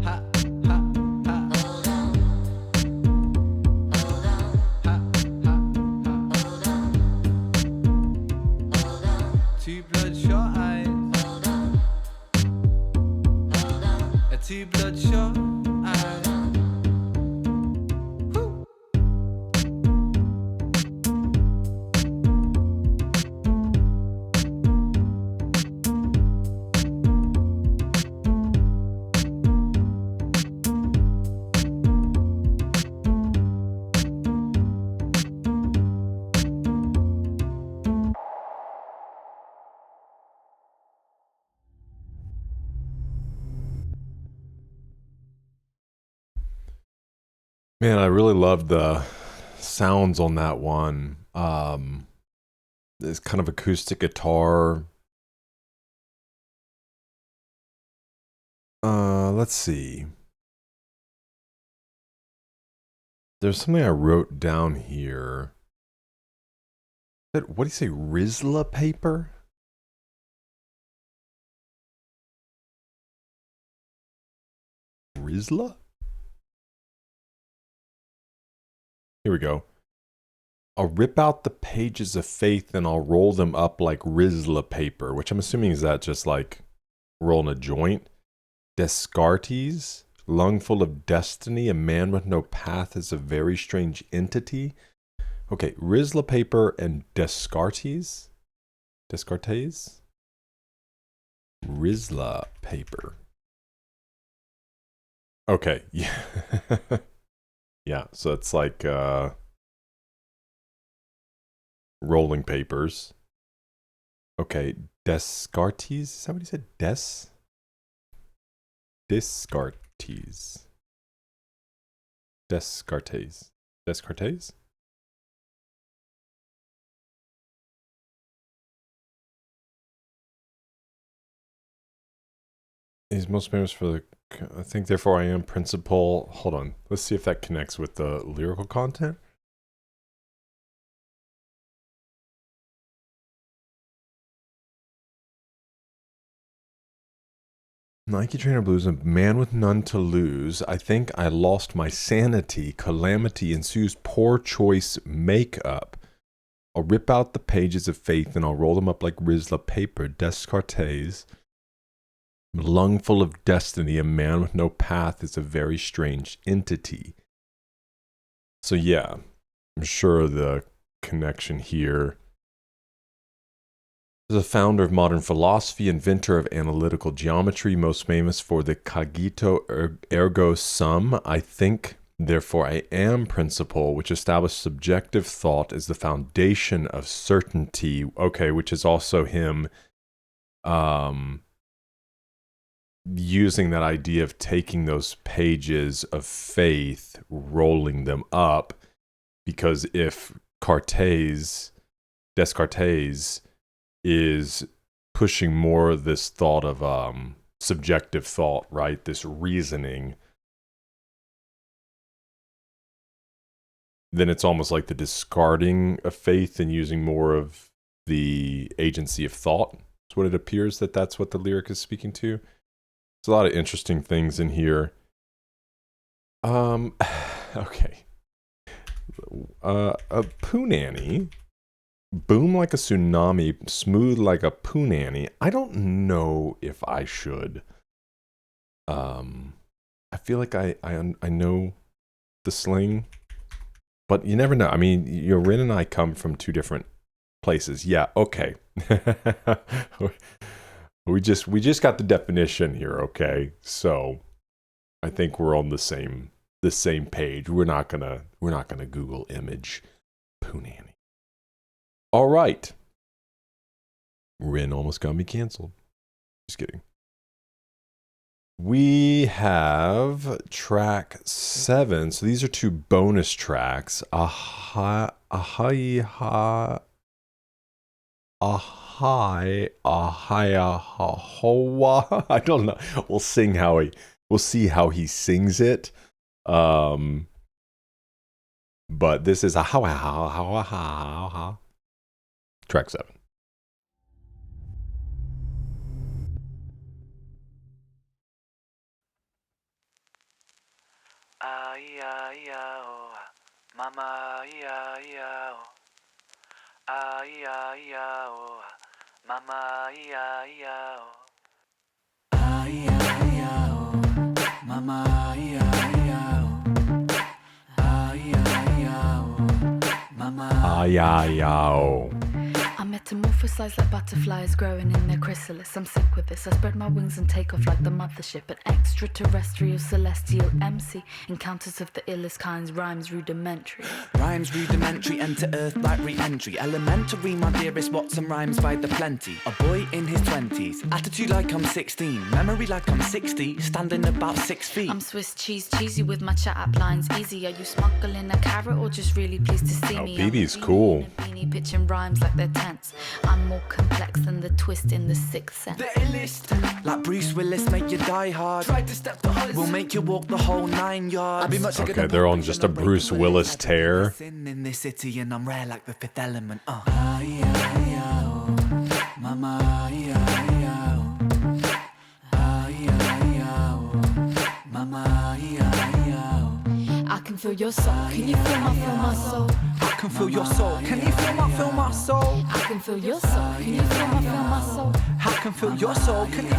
Ha, ha, ha. Hold on. Hold on. Ha, ha, ha. Hold on. Hold on. Two bloodshot eyes. Hold on. Hold on. Two bloodshot eyes. Woo. Man, I really love the sounds on that one. It's kind of acoustic guitar. Let's see. There's something I wrote down here. What do you say, Rizla paper? Rizla? Here we go. I'll rip out the pages of faith and I'll roll them up like Rizla paper, which I'm assuming is that just like rolling a joint. Descartes, lung full of destiny, a man with no path is a very strange entity. Okay, Rizla paper and Descartes. Descartes? Rizla paper. Okay, yeah. Yeah, so it's like rolling papers. Okay, Descartes. Is that what he said? Descartes. Descartes. Descartes? He's most famous for the, I think, therefore I am principal. Hold on. Let's see if that connects with the lyrical content. Nike Trainer Blues, a man with none to lose. I think I lost my sanity. Calamity ensues. Poor choice makeup. I'll rip out the pages of faith and I'll roll them up like Rizla paper. Descartes. Lung full of destiny. A man with no path is a very strange entity. So yeah, I'm sure the connection here. The founder of modern philosophy, inventor of analytical geometry, most famous for the cogito ergo sum, I think, therefore I am principle, which established subjective thought as the foundation of certainty. Okay, which is also him using that idea of taking those pages of faith, rolling them up, because if Descartes is pushing more of this thought of subjective thought, right? This reasoning. Then it's almost like the discarding of faith and using more of the agency of thought. That's what it appears that's what the lyric is speaking to. There's a lot of interesting things in here. Okay. A punani. Boom like a tsunami, smooth like a punani. I don't know if I should. I feel like I know the sling, but you never know. I mean, Rin and I come from two different places. Yeah, okay. we just got the definition here, okay? So I think we're on the same page. We're not gonna Google image punani. All right. Rin almost got me canceled. Just kidding. We have track 7. So these are 2 bonus tracks. Ahiahiahohah. I don't know. We'll see how he sings it. But this is Ahiahiahohah. Track 7. Ahiahiahohah, mama Ahiahiahohah, Ahiahiahohah, mama Ahiahiahohah, Ahiahiahohah, mama Ahiahiahohah, Ahiahiahohah, mama Ahiahiahohah. I metamorphosize like butterflies growing in their chrysalis. I'm sick with this. I spread my wings and take off like the mothership. An extraterrestrial, celestial MC. Encounters of the illest kinds, rhymes rudimentary. Rhymes rudimentary, enter earth like re-entry. Elementary, my dearest, Watson rhymes by the plenty. A boy in his 20s, attitude like I'm 16. Memory like I'm 60, standing about 6 feet. I'm Swiss cheese, cheesy with my chat up lines. Easy, are you smuggling a carrot or just really pleased to see me? Bibi's cool. Beanie, pitching rhymes like they're tense. I'm more complex than the twist in the 6th sense. The illest, like Bruce Willis, make you die hard. Try to step the odds, we'll make you walk the whole 9 yards. I'd be much Okay, they're on just a Bruce Willis tear. In this city, and I'm rare like the 5th element. Mama, mama, I can feel your soul. Can you feel my soul? I can feel your soul. Can you feel my soul? I can feel your soul. Can you feel my soul? I can feel your soul. Can you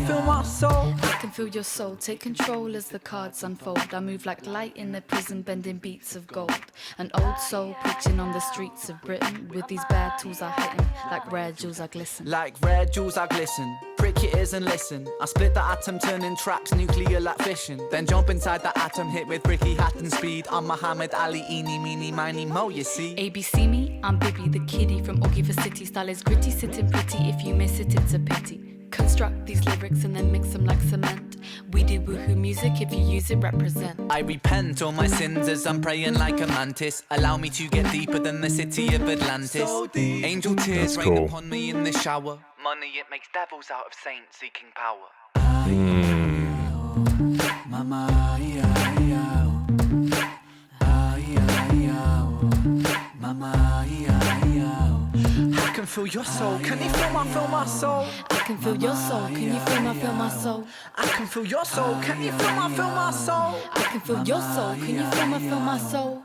feel my soul? I can feel your soul. Take control as the cards unfold. I move like light in the prison, bending beats of gold. An old soul preaching on the streets of Britain. With these bad tools I hit him. Like rare jewels I glisten. Like rare jewels I glisten. Prick your ears and listen. I split the atom, turning tracks nuclear like fission. Then jump inside the atom, hit with Ricky Hatton speed. I'm Muhammad Ali, eeny, meeny, miny, mo, you see. ABC me, I'm Bibi, the kiddie from Augie for City. Style is gritty, sitting pretty. If you miss it, it's a pity. Construct these lyrics and then mix them like cement. We do woohoo music, if you use it, represent. I repent all my sins as I'm praying like a mantis. Allow me to get deeper than the city of Atlantis. So angel tears rain upon me in the shower. Money, it makes devils out of saints seeking power. Mama, Ahiahiahiahoh. Ahiahiahiahoh. Mama, Ahiahiahiahoh. I can feel your soul. Can you feel my soul? I can feel your soul. Can you feel my soul? I can feel your soul. Can you feel my soul? I can feel your soul. Can you feel my soul?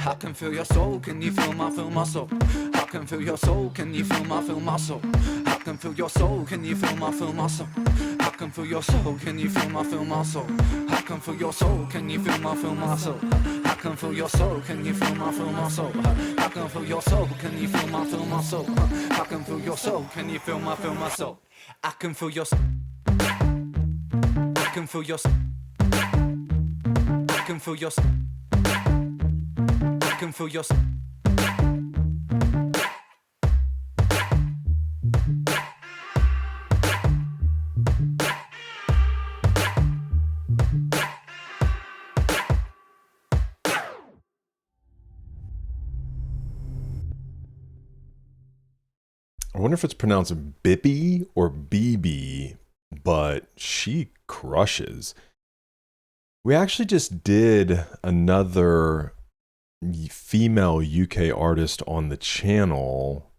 I can feel your soul, can you feel my soul? I can feel your soul, can you feel my soul? I can feel your soul, can you feel my soul? I can feel your soul, can you feel my soul? I can feel your soul, can you feel my soul? I can feel your soul, can you feel my soul? I can feel your soul, can you feel my soul? I can feel your soul, can you feel my soul? I can feel your I can feel your I can feel your I can feel your I wonder if it's pronounced Bibi or Bibi, but she crushes. We actually just did another female UK artist on the channel,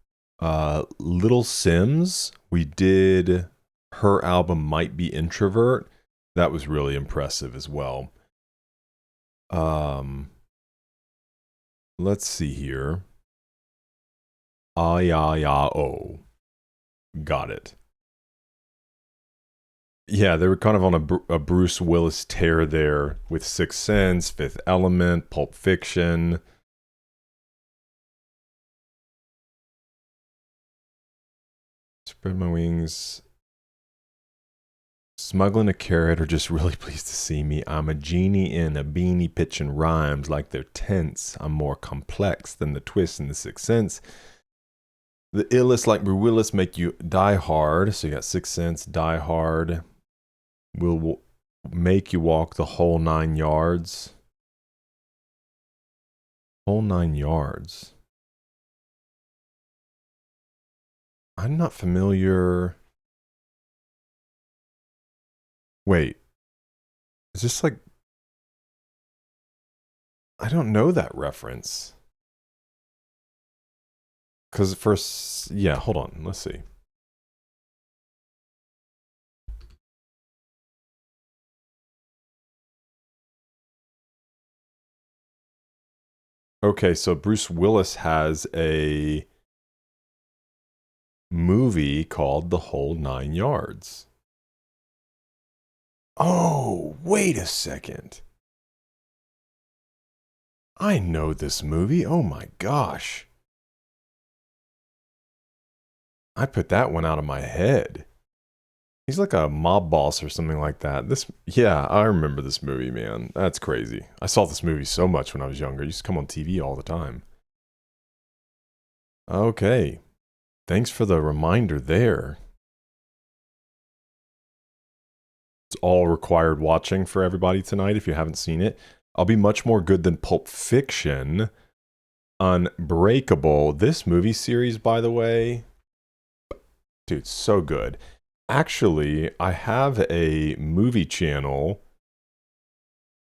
Little Sims. We did her album Might Be Introvert. That was really impressive as well. Let's see here. Ahiahiahohah. Got it. Yeah, they were kind of on a Bruce Willis tear there with Sixth Sense, Fifth Element, Pulp Fiction. Spread my wings. Smuggling a carrot or just really pleased to see me. I'm a genie in a beanie pitching rhymes like they're tense. I'm more complex than the twist in the Sixth Sense. The illest like Bruce Willis make you die hard. So you got Sixth Sense, Die Hard. Will make you walk the whole 9 yards. Whole 9 yards. I'm not familiar. Wait. Is this like... I don't know that reference. Because first... Yeah, hold on. Let's see. Okay, so Bruce Willis has a movie called The Whole 9 Yards. Oh, wait a second. I know this movie. Oh my gosh. I put that one out of my head. He's like a mob boss or something like that. Yeah, I remember this movie, man. That's crazy. I saw this movie so much when I was younger. It used to come on TV all the time. Okay. Thanks for the reminder there. It's all required watching for everybody tonight if you haven't seen it. I'll be much more good than Pulp Fiction. Unbreakable. This movie series, by the way, dude, so good. Actually, I have a movie channel.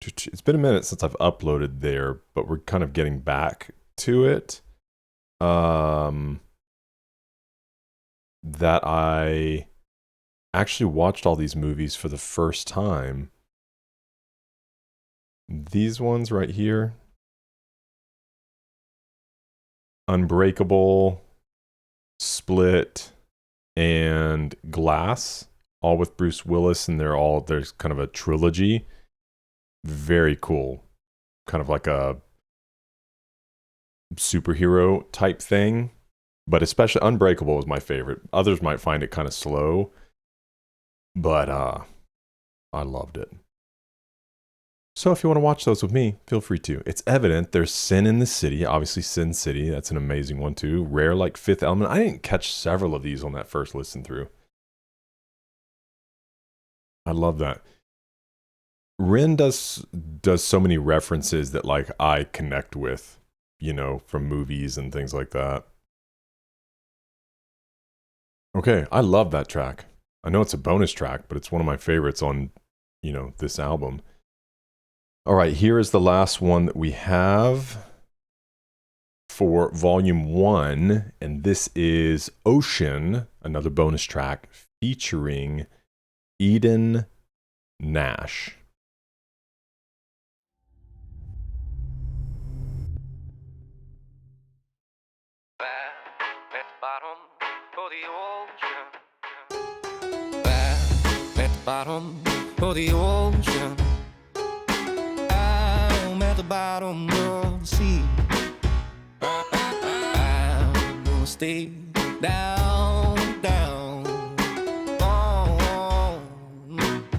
It's been a minute since I've uploaded there, but we're kind of getting back to it. That I actually watched all these movies for the first time. These ones right here. Unbreakable, Split, and Glass, all with Bruce Willis, and there's kind of a trilogy. Very cool. Kind of like a superhero type thing. But especially Unbreakable is my favorite. Others might find it kind of slow. But I loved it. So if you want to watch those with me, feel free to. It's evident there's Sin in the City. Obviously, Sin City. That's an amazing one, too. Rare like Fifth Element. I didn't catch several of these on that first listen through. I love that. Rin does so many references that like I connect with, you know, from movies and things like that. Okay, I love that track. I know it's a bonus track, but it's one of my favorites on, you know, this album. All right, here is the last one that we have for volume 1, and this is Ocean, another bonus track featuring Eden Nash. At the bottom of the ocean. At the bottom of the ocean. I'm at the bottom of the sea. I'm gonna stay down, down,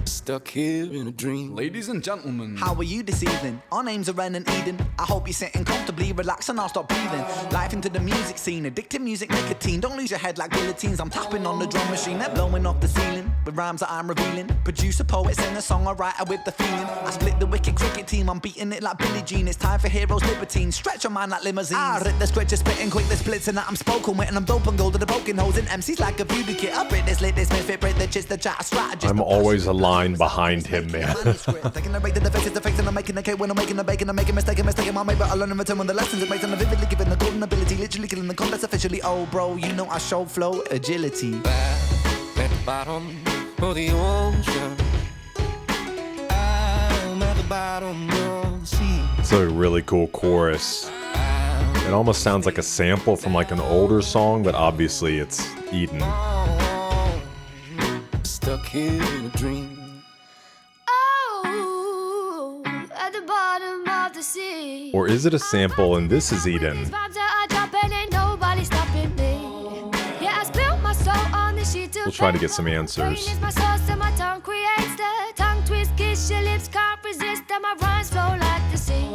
stuck here in a dream. Ladies and gentlemen, how are you this evening? Our names are Ren and Eden. I hope you're sitting comfortably, relax and I'll stop breathing. Life into the music scene, addictive music, nicotine. Don't lose your head like guillotines. I'm tapping on the drum machine, they're blowing off the ceiling with rhymes that I'm revealing. Producer, poet, singer, songwriter with the feeling. I split the wicked cricket team, I'm beating it like Billie Jean. It's time for heroes, libertines, stretch your mind like limousines. I rip the scripture, spitting quick, the splits and that I'm spoken with. And I'm dope and gold to the broken holes and MCs like a voodoo kit. I break this, lit this, misfit, break the chist, the chat, strategist. I'm always a line behind him, man. Taking the rate to the face, the face, and I'm making the cake when I'm making the bacon. I'm making mistake my mate, but I learn in return when the lessons it makes. And I'm vividly given the golden ability, literally killing the contest officially. Oh, bro, you know I show flow agility. At the bottom of the ocean. I'm at the bottom of the sea. It's a really cool chorus. It almost sounds like a sample from like an older song, but obviously it's Eden. Stuck here in a dream. Oh, at the bottom of the sea. Or is it a sample and this is Eden? We'll try to get some answers. My sauce and my tongue creates the tongue twist, kiss your lips, can't resist, and my rhymes flow like the sea.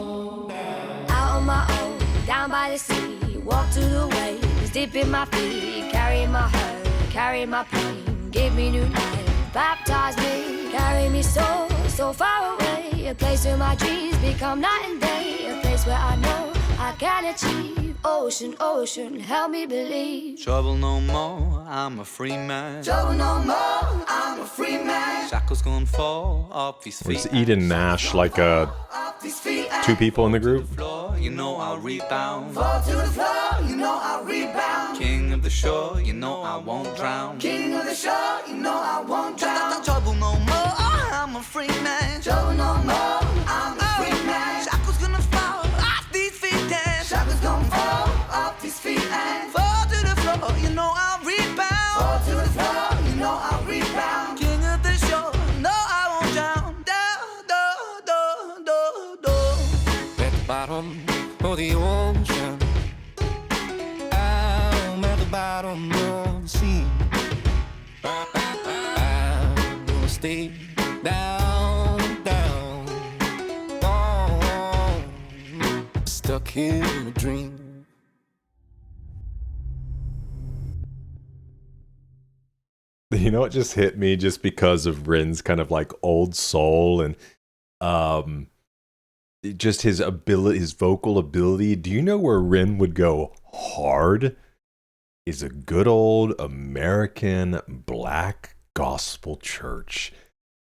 Out on my own, down by the sea, walk to the waves, dip in my feet, carry my hurt, carry my pain, give me new life, baptize me, carry me so, so far away, a place where my dreams become night and day, a place where I know I can achieve. Ocean, ocean, help me believe. trouble no more, I'm a free man. Trouble no more, I'm a free man. Shackles gonna fall off his Or is feet. Eden Nash like Off these feet, two people in the group? Floor, you know I'll rebound. fall to the floor, you know I'll rebound. King of the shore, you know I won't drown. King of the shore, you know I won't drown. Trouble no more, I'm a free man. Trouble no more, I'm a free man. Shackles gonna fall off these feet and Shackles gonna fall off these feet and fall to the floor, you know I'll rebound. fall to the floor, you know I'll rebound. King of the shore, no I won't drown. At the bottom of the ocean. I'm at the bottom of the sea. I'm gonna stay down, down, stuck here in a dream. You know, it just hit me just because of Rin's kind of like old soul and just his ability, his vocal ability. Do you know where Rin would go hard? Is a good old American black gospel church.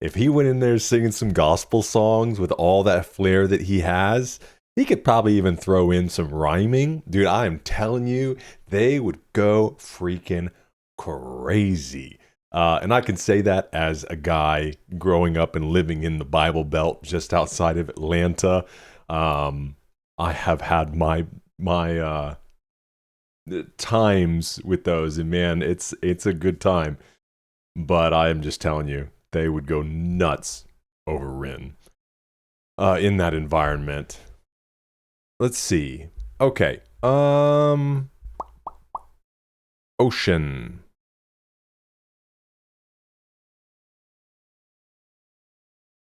If he went in there singing some gospel songs with all that flair that he has, he could probably even throw in some rhyming. Dude, I am telling you, they would go freaking crazy. And I can say that as a guy growing up and living in the Bible Belt just outside of Atlanta. I have had my times with those, and man, it's a good time. But I am just telling you, they would go nuts over Rin in that environment. Let's see. Okay. Ocean.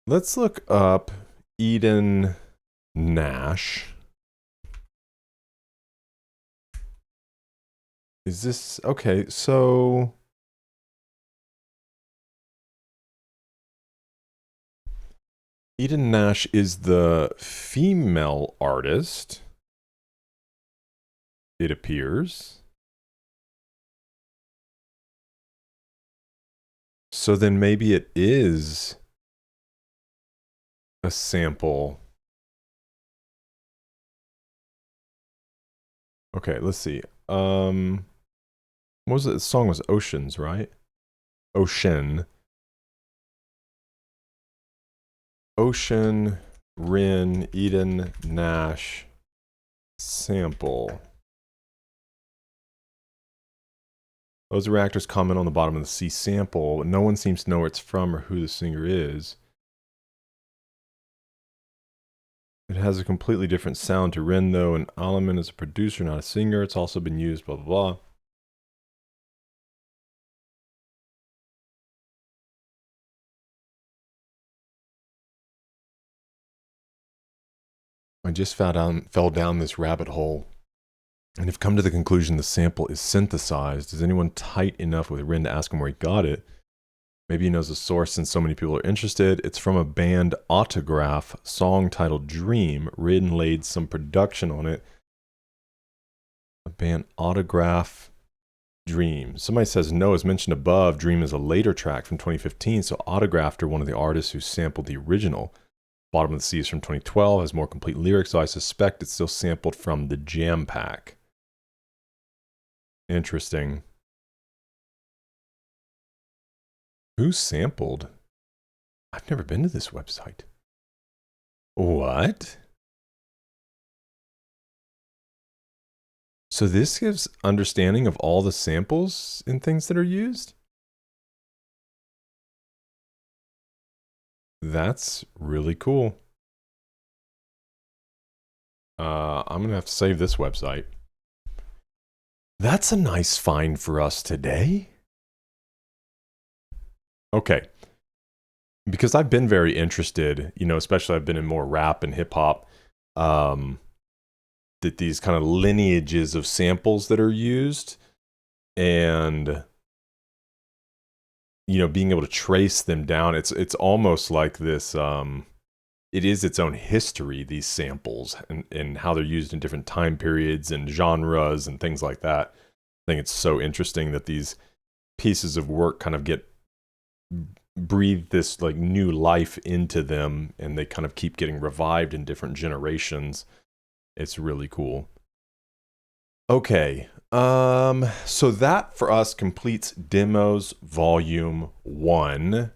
Let's look up Eden Nash. Is this okay? So Eden Nash is the female artist, it appears. So then maybe it is a sample. Okay, let's see. What was it? The song was Oceans, right? Ocean. Ocean, Rin, Eden, Nash, sample. Those reactors comment on the bottom of the C sample. No one seems to know where it's from or who the singer is. It has a completely different sound to Rin, though, and Alaman is a producer, not a singer. It's also been used, blah, blah, blah. I just fell down this rabbit hole and have come to the conclusion the sample is synthesized. Is anyone tight enough with Rin to ask him where he got it? Maybe he knows the source since so many people are interested. It's from a band Autograph, song titled Dream. Rin laid some production on it. A band Autograph, Dream. Somebody says no, as mentioned above, Dream is a later track from 2015, so Autographed are one of the artists who sampled the original. Bottom of the Sea is from 2012, has more complete lyrics, so I suspect it's still sampled from the Jam Pack. Interesting. Who sampled? I've never been to this website. What? So this gives understanding of all the samples and things that are used? That's really cool. I'm going to have to save this website. That's a nice find for us today. Okay. Because I've been very interested, you know, especially I've been in more rap and hip hop, that these kind of lineages of samples that are used and, you know, being able to trace them down, it's almost like this, it is its own history, these samples, and how they're used in different time periods and genres and things like that. I think it's so interesting that these pieces of work kind of breathe this like new life into them, and they kind of keep getting revived in different generations. It's really cool. Okay. So that for us completes Demos Volume 1.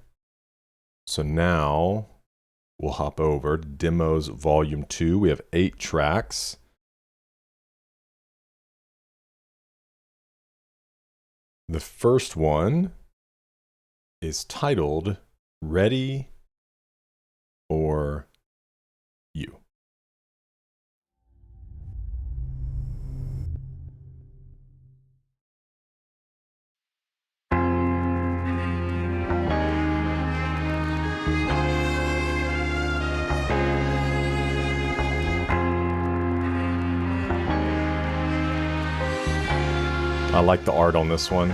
So now we'll hop over to Demos Volume 2. We have 8 tracks. The first one is titled Ready for You. I like the art on this one.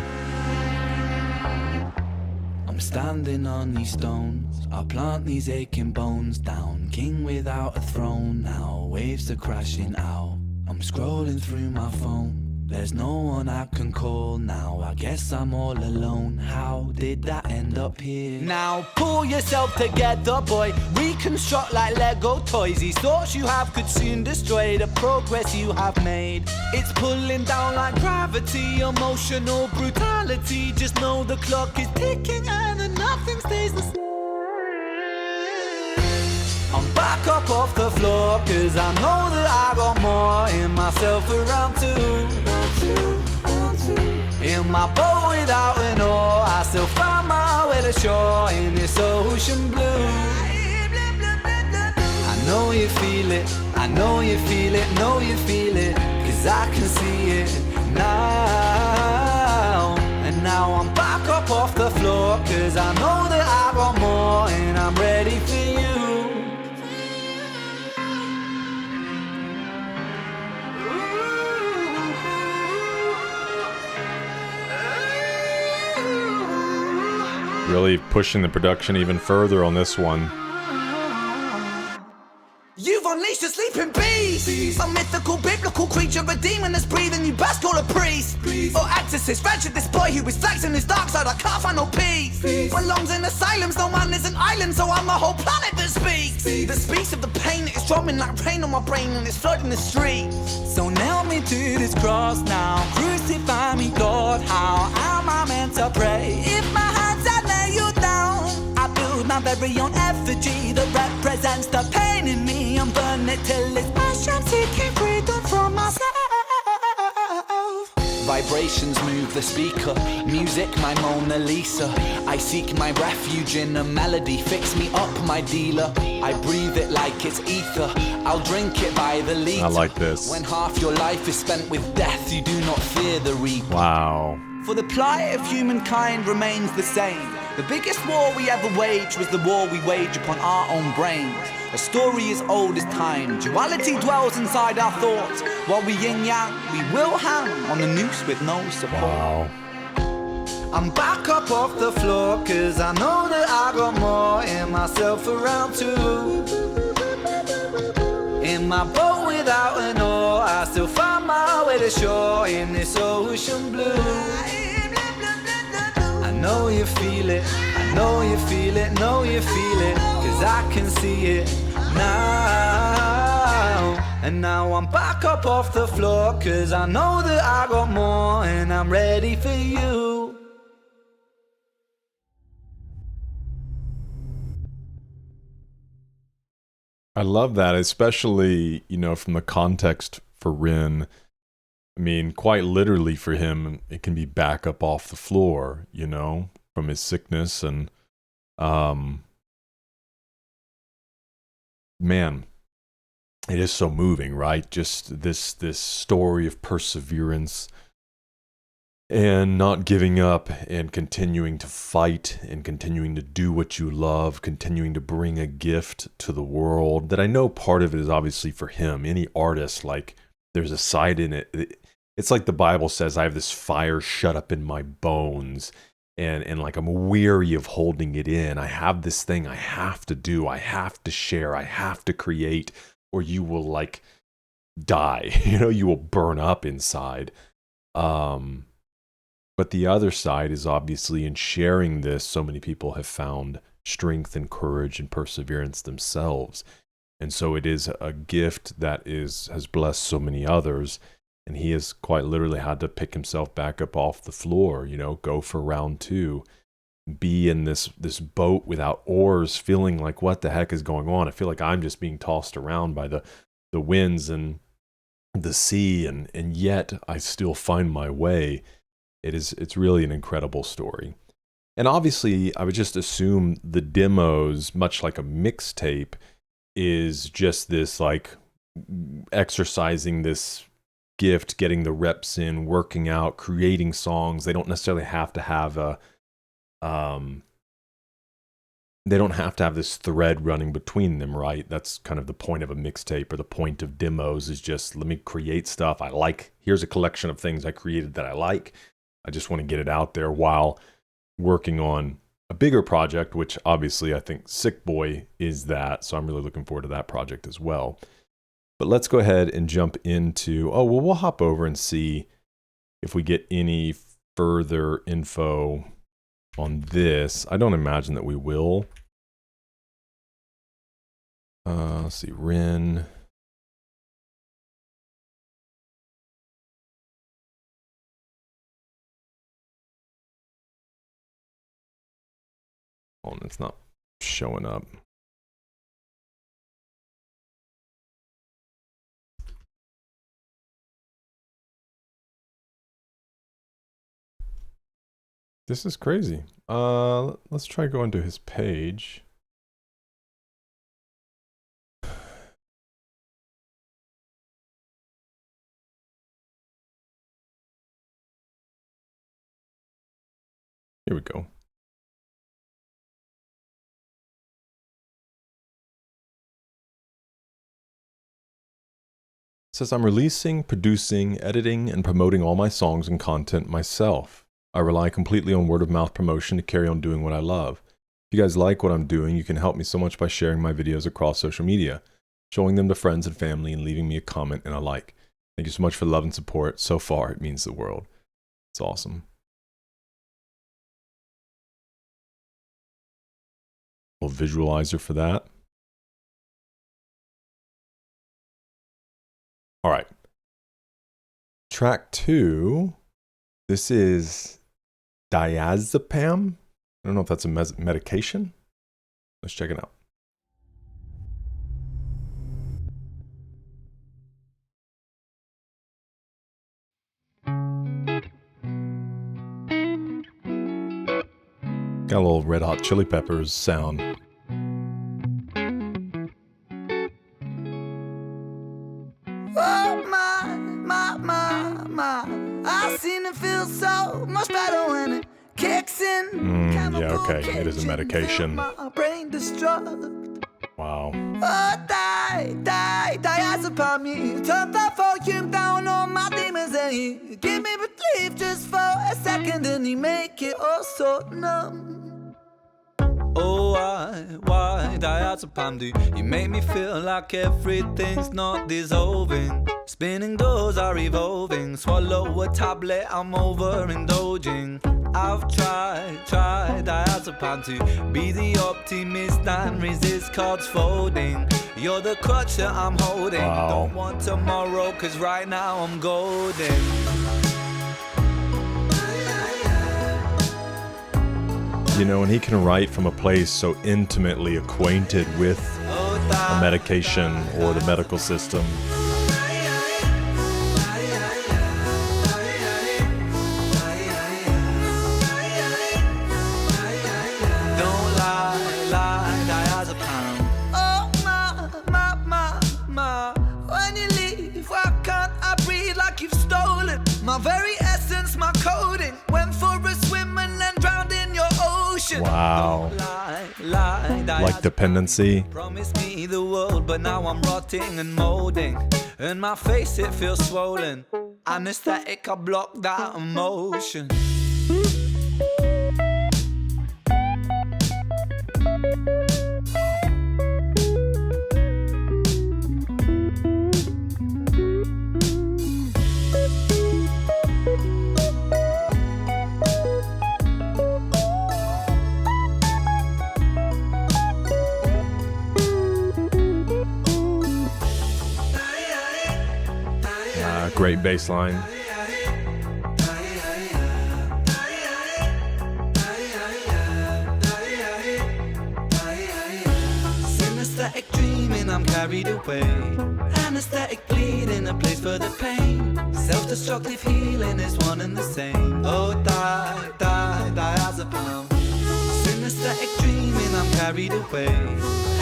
I'm standing on these stones, I plant these aching bones down. King without a throne now, waves are crashing out. I'm scrolling through my phone, there's no one I can call now. I guess I'm all alone, how did that end up here? Now pull yourself together, boy. Reconstruct like Lego toys. These thoughts you have could soon destroy the progress you have made. It's pulling down like gravity, emotional brutality. Just know the clock is ticking and then nothing stays the same. I'm back up off the floor, cause I know that I got more in myself around too. In my boat without an oar, I still find my way to shore in this ocean blue. I know you feel it, I know you feel it, know you feel it, cause I can see it now. And now I'm back up off the floor, cause I know that I got more and I'm ready for you. Really pushing the production even further on this one. You've unleashed a sleeping beast. Some mythical, biblical creature, a demon that's breathing. You best call a priest. Or exorcist, wretched this boy who is flexing his dark side. I can't find no peace. Belongs in asylums, no man is an island, so I'm a whole planet that speaks. That speaks of the pain that is dropping like rain on my brain and it's flooding the streets. So nail me to this cross now. Crucify me, God. How am I meant to pray if my hands I lay you down? I build my very own effigy that represents the pain in me and burn it till it's ash. I'm seeking freedom from myself. Vibrations move the speaker, music my Mona Lisa. I seek my refuge in a melody, fix me up my dealer. I breathe it like it's ether, I'll drink it by the liter. I like this. When half your life is spent with death, you do not fear the reaper. Wow. For the plight of humankind remains the same. The biggest war we ever waged was the war we wage upon our own brains. A story as old as time. Duality dwells inside our thoughts. While we yin-yang, we will hang on a noose with no support. Wow. I'm back up off the floor, cause I know that I got more in myself around too. In my boat without an oar, I still find my way to shore in this ocean blue. I know you feel it, I know you feel it, know you feel it, cause I can see it now. And now I'm back up off the floor, cause I know that I got more and I'm ready for you. I love that, especially, you know, from the context for Rin. I mean, quite literally for him, it can be back up off the floor, you know, from his sickness. And, man, it is so moving, right? Just this story of perseverance and not giving up and continuing to fight and continuing to do what you love, continuing to bring a gift to the world. That I know part of it is obviously for him. Any artist, like, there's a side in it. It's like the Bible says, I have this fire shut up in my bones, and like I'm weary of holding it in. I have this thing I have to do, I have to share, I have to create, or you will like die. You know, you will burn up inside. But the other side is obviously in sharing this, so many people have found strength and courage and perseverance themselves. And so it is a gift that has blessed so many others. And he has quite literally had to pick himself back up off the floor, you know, go for round 2, be in this boat without oars, feeling like, what the heck is going on? I feel like I'm just being tossed around by the winds and the sea, and yet I still find my way. It's really an incredible story. And obviously, I would just assume the demos, much like a mixtape, is just this like exercising this gift, getting the reps in, working out, creating songs. They don't necessarily have to have they don't have to have this thread running between them, right? That's kind of the point of a mixtape, or the point of demos is just, let me create stuff I like. Here's a collection of things I created that I like. I just want to get it out there while working on a bigger project, which obviously I think Sick Boy is that. So I'm really looking forward to that project as well. But let's go ahead and jump into, we'll hop over and see if we get any further info on this. I don't imagine that we will. Let's see, Rin. Oh, it's not showing up. This is crazy. Let's try going to his page. Here we go. It says, I'm releasing, producing, editing, and promoting all my songs and content myself. I rely completely on word of mouth promotion to carry on doing what I love. If you guys like what I'm doing, you can help me so much by sharing my videos across social media. showing them to friends and family, and leaving me a comment and a like. Thank you so much for the love and support. So far, it means the world. It's awesome. A little visualizer for that. All right. Track 2. This is Diazepam. I don't know if that's a medication. Let's check it out. Got a little Red Hot Chili Peppers sound. Oh my, I seem to feel so much better when it kicks in. Yeah, okay, it is a medication. My brain destruct. Wow. Oh, Diazepam me. Turn the volume down on my demons and he give me relief just for a second and he make it all so numb. Oh, why Diazepam do you make me feel like everything's not dissolving? Spinning doors are evolving. Swallow a tablet, I'm overindulging. I've tried Diazepam to be the optimist and resist cards folding. You're the crutch that I'm holding. Wow. Don't want tomorrow, cause right now I'm golden. You know, and he can write from a place so intimately acquainted with a medication or the medical system. Don't lie, Diazepam. Oh, my. When you leave, why can't I breathe like you've stolen my very essence, my coding? Went for a swim and then drowned in your ocean. Wow. Lie, Like dependency. Promise me the world, but now I'm rotting and molding. And my face, it feels swollen. Anesthetic, I block that emotion. Great bass line. Synesthetic dreaming, I'm carried away. Anesthetic bleeding, a place for the pain. Self-destructive healing is one and the same. Oh, Diazepam. Synesthetic dreaming, I'm carried away.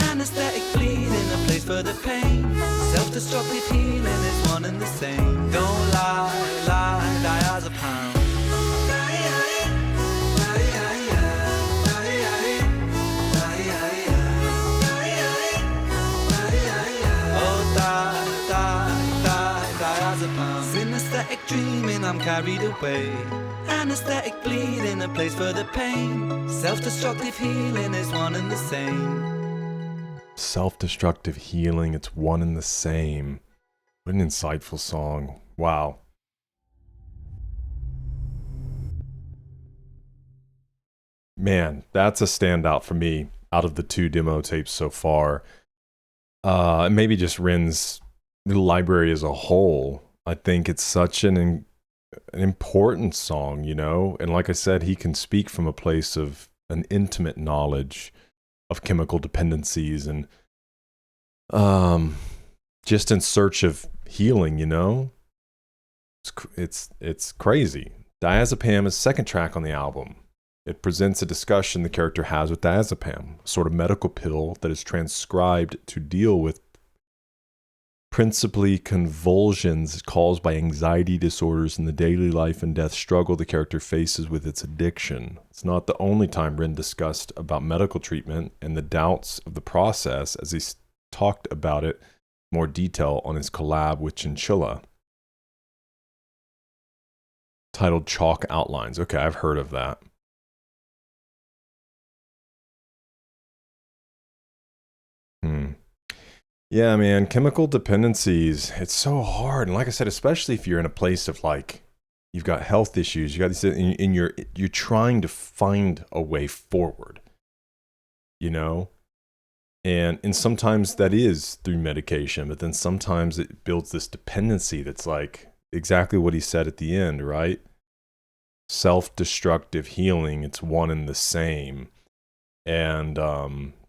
Anesthetic bleeding, a place for the pain. Self-destructive healing is one and the same. Don't lie, Diazepam. Diazepam. Synesthetic dreaming, I'm carried away. Anesthetic bleeding, a place for the pain. Self-destructive healing is one and the same. Self-destructive healing, it's one and the same. What an insightful song. Wow. Man, that's a standout for me out of the 2 demo tapes so far. Maybe just Rin's library as a whole. I think it's such an important song, you know? And like I said, he can speak from a place of an intimate knowledge of chemical dependencies and just in search of healing, you know? It's crazy. Diazepam is second track on the album. It presents a discussion the character has with diazepam, a sort of medical pill that is transcribed to deal with principally convulsions caused by anxiety disorders in the daily life and death struggle the character faces with its addiction. It's not the only time Rin discussed about medical treatment and the doubts of the process, as he talked about it in more detail on his collab with Chinchilla, titled Chalk Outlines. Okay, I've heard of that. Yeah, man, chemical dependencies. It's so hard. And like I said, especially if you're in a place of like, you've got health issues, you got these, and you're trying to find a way forward, you know? And sometimes that is through medication, but then sometimes it builds this dependency that's like exactly what he said at the end, right? Self-destructive healing, it's one and the same. And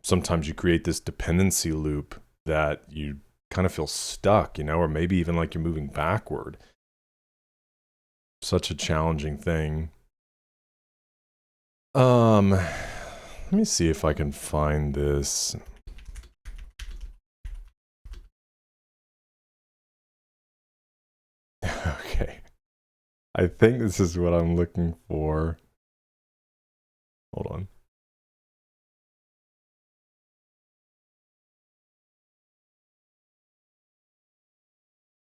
sometimes you create this dependency loop that you kind of feel stuck, you know, or maybe even like you're moving backward. Such a challenging thing. Let me see if I can find this. Okay. I think this is what I'm looking for. Hold on.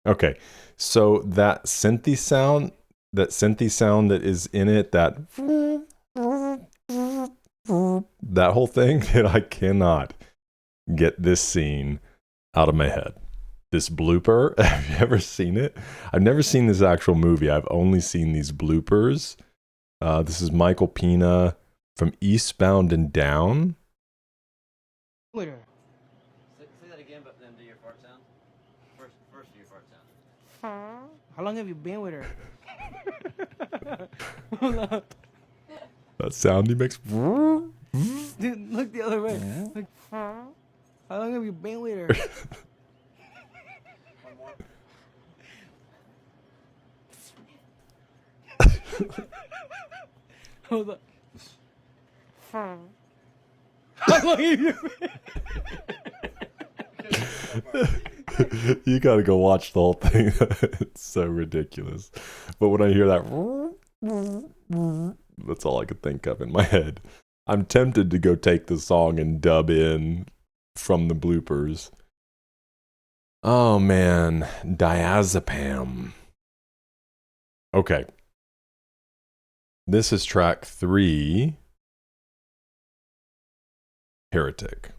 Okay. So that synthy sound that is in it, that whole thing, that I cannot get this scene out of my head. This blooper, have you ever seen it? I've never seen this actual movie. I've only seen these bloopers. This is Michael Pena from Eastbound and Down. With her. Say that again, but then do your fart sound. First do your fart sound. How long have you been with her? Hold up. That sound he makes. Dude, look the other way. Like, how long have you been with her? Hold up. How long have you been? You gotta go watch the whole thing. It's so ridiculous. But when I hear that, that's all I could think of in my head. I'm tempted to go take the song and dub in from the bloopers. Oh man, Diazepam. Okay. This is track 3, Heretic.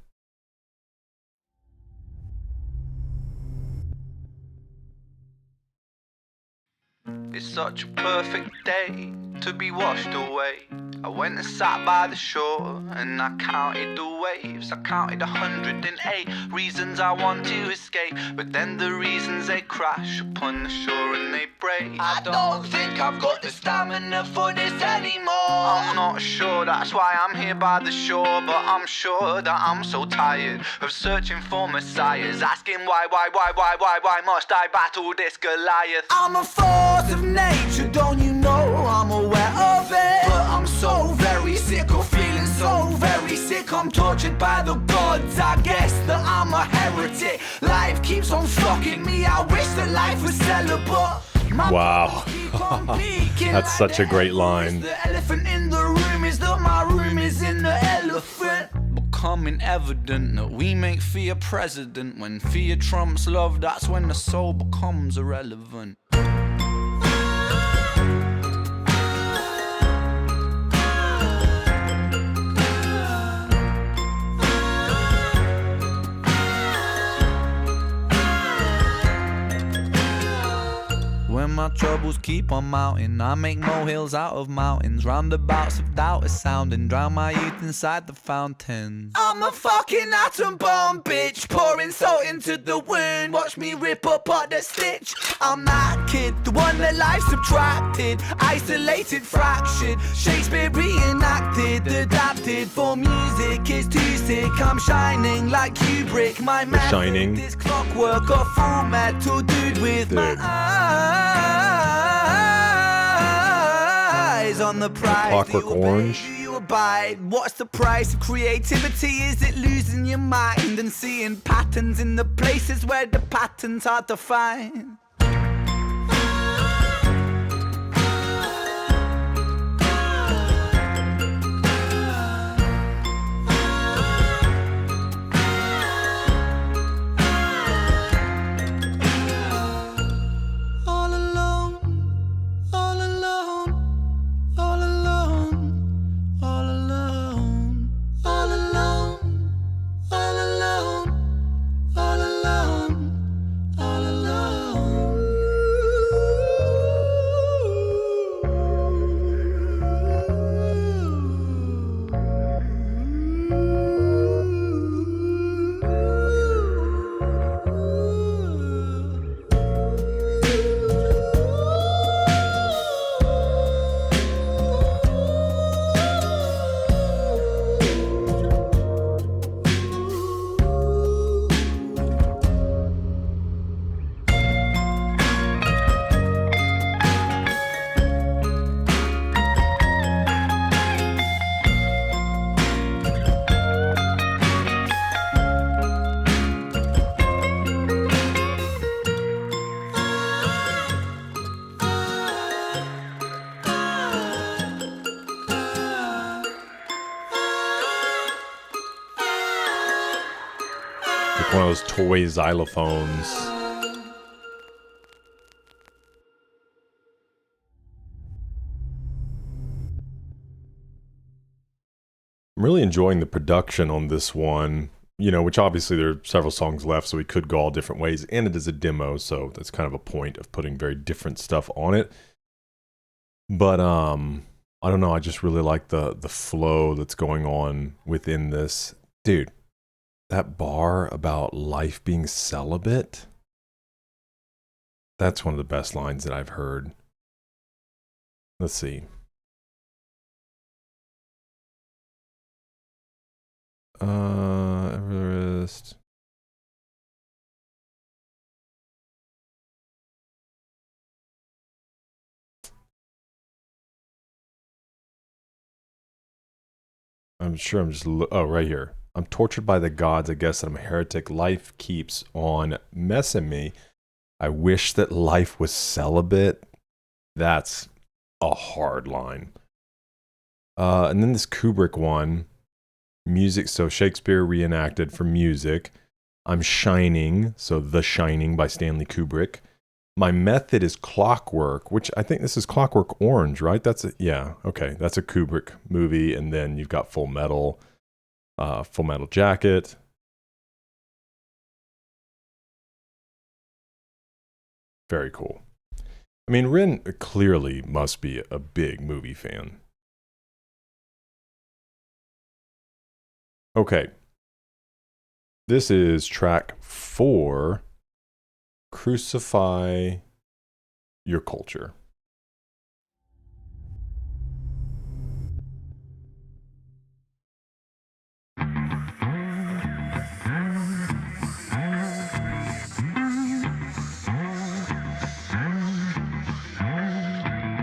It's such a perfect day to be washed away. I went and sat by the shore and I counted the waves. I counted 108 reasons I want to escape, but then the reasons they crash upon the shore and they break. I don't think I've got the stamina for this anymore. I'm not sure, that's why I'm here by the shore, but I'm sure that I'm so tired of searching for messiahs, asking why must I battle this Goliath? I'm a force of nature, don't you know I'm aware of it? But I'm so very sick of feeling so very sick. I'm tortured by the gods, I guess that I'm a heretic. Life keeps on fucking me, I wish that life was celibate. Wow. That's such a great line. The elephant in the room is that my room is in the elephant. Becoming evident that we make fear president. When fear trumps love, that's when the soul becomes irrelevant. When my troubles keep on mounting, I make molehills out of mountains. Roundabouts of doubt is sounding, drown my youth inside the fountain. I'm a fucking atom bomb, bitch, pouring salt into the wound. Watch me rip apart the stitch. I'm that kid, the one that life subtracted, isolated, fractured, Shakespeare reenacted, adapted for music is too sick. I'm shining like Kubrick, my man. Shining. This clockwork of full metal dude with my eyes on the prize. Clockwork Orange. Do you abide? What's the price of creativity? Is it losing your mind and seeing patterns in the places where the patterns are defined? All alone, those toy xylophones. I'm really enjoying the production on this one, you know, which obviously there are several songs left, so we could go all different ways, and it is a demo, so that's kind of a point of putting very different stuff on it. But I don't know, I just really like the flow that's going on within this. Dude, that bar about life being celibate, that's one of the best lines that I've heard. Let's see. Everest. I'm sure I'm just, right here. I'm tortured by the gods, I guess that I'm a heretic. Life keeps on messing me. I wish that life was celibate. That's a hard line. And then this Kubrick one. Music, so Shakespeare reenacted for music. I'm Shining, so The Shining by Stanley Kubrick. My method is Clockwork, which I think this is Clockwork Orange, right? That's okay. That's a Kubrick movie, and then you've got Full Metal Jacket. Very cool. I mean, Rin clearly must be a big movie fan. Okay, this is track 4, Crucify Your Culture.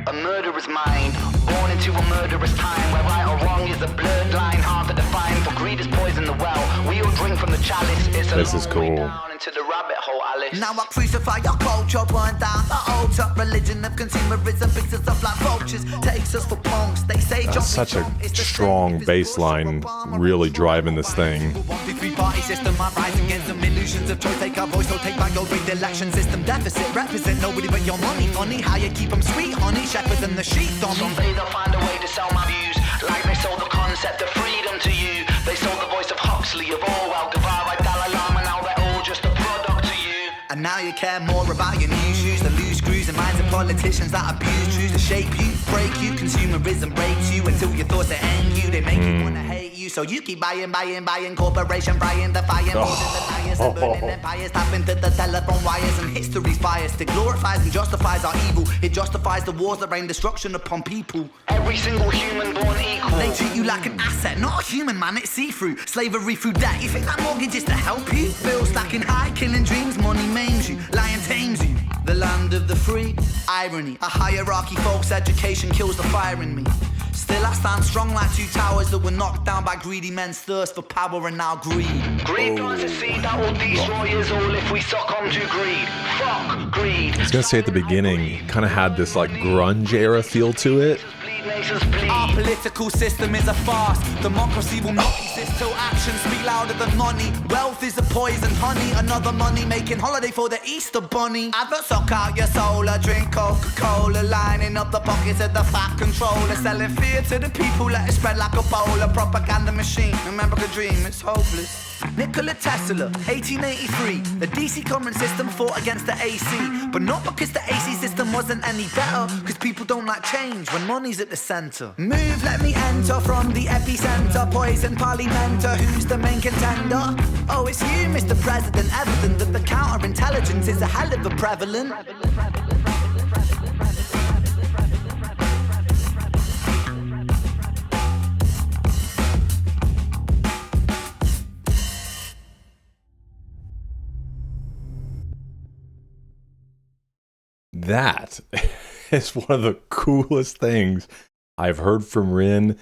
A murderer's mind, born into a murderous time, where right or wrong is a blurred line, hard to define. For greed is poison the well. We all drink from the chalice. It's a this is cool. Down into the rabbit hole, Alice. Now I crucify your culture, burn down the altar. Religion of consumerism picks us up like vultures, takes us for punks. They say that's such a strong bass line, really driving this thing. Three-party system, I rise against them illusions of choice. Take our voice, don't take back your rigged election system. Deficit, represent nobody but your money. Funny how you keep them sweet, honey. Shepherds and the sheep, Tommy. Someday they'll find a way to sell my views, like they sold the concept of freedom to you. They sold the voice of Huxley, of Orwell, Guevara, Dalai Lama. Now they're all just a product to you. And now you care more about your new shoes, the loose screws and minds of politicians that abuse truths to shape you, break you. Consumerism breaks you until your thoughts that end you. They make you wanna hate you, so you keep buying. Corporation buying, defying more than the liars and burning empires. Tap into the telephone wires and history's biased. It glorifies and justifies our evil. It justifies the wars that rain destruction upon people. Every single human born equal. They treat you like an asset, not a human, man. It's see-through. Slavery through debt. You think that mortgage is to help you? Bills stacking high, killing dreams. Money maims you. Lying tames you. The land of the free. Irony. A hierarchy, folks. Education kills the fire in me. Still I stand strong like two towers that were knocked down by greedy men's thirst for power and now greed. Greed plants a seed that will destroy us all if we succumb to greed. Fuck greed. I was gonna say at the beginning, kind of had this like grunge era feel to it. Our political system is a farce. Democracy will not exist till actions speak louder than money. Wealth is a poison honey. Another money making holiday for the Easter bunny. Adverts suck out your soul. Drink Coca-Cola, lining up the pockets of the fat controller, selling fear to the people. Let it spread like a bowl. A propaganda machine. Remember the dream, it's hopeless. Nikola Tesla, 1883. The DC current system fought against the AC, but not because the AC system wasn't any better, because people don't like change when money's at the center. Move, let me enter from the epicenter. Poison parliamenter, who's the main contender? Oh, it's you, Mr. President. Evident that the counterintelligence is a hell of a prevalent. That is one of the coolest things I've heard from Rin.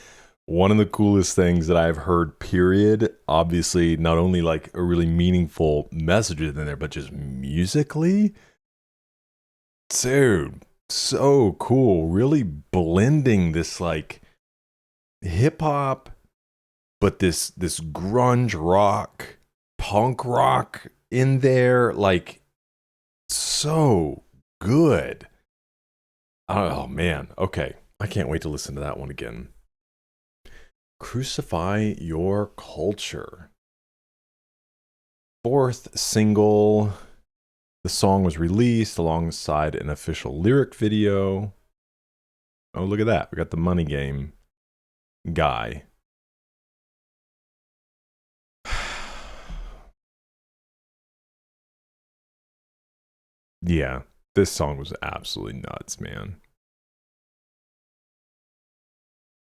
One of the coolest things that I've heard, period. Obviously, not only like a really meaningful message in there, but just musically. Dude, so cool. Really blending this like hip hop, but this grunge rock, punk rock in there, like, so good. Oh, man. Okay. I can't wait to listen to that one again. Crucify Your Culture. 4th single. The song was released alongside an official lyric video. Oh, look at that. We got the Money Game guy. Yeah, this song was absolutely nuts, man.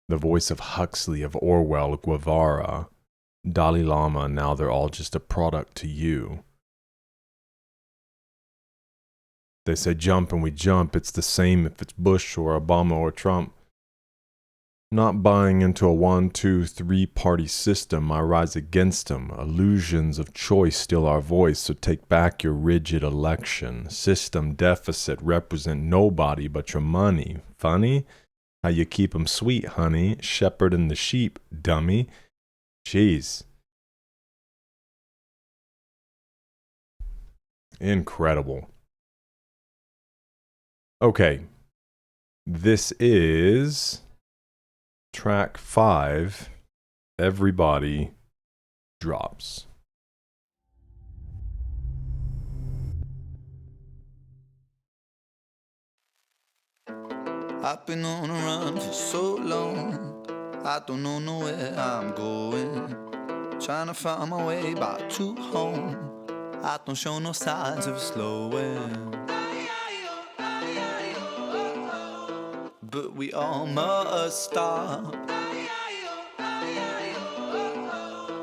The voice of Huxley, of Orwell, Guevara, Dalai Lama, now they're all just a product to you. They say jump and we jump. It's the same if it's Bush or Obama or Trump. Not buying into a 1, 2, 3 party system, I rise against them. Illusions of choice steal our voice, so take back your rigid election. System deficit represent nobody but your money. Funny? How you keep 'em sweet, honey. Shepherding the sheep, dummy. Jeez. Incredible. Okay. This is track 5. Everybody Drops. I've been on a run for so long, I don't know where I'm going. Trying to find my way back to home, I don't show no signs of slowing. But we all must stop.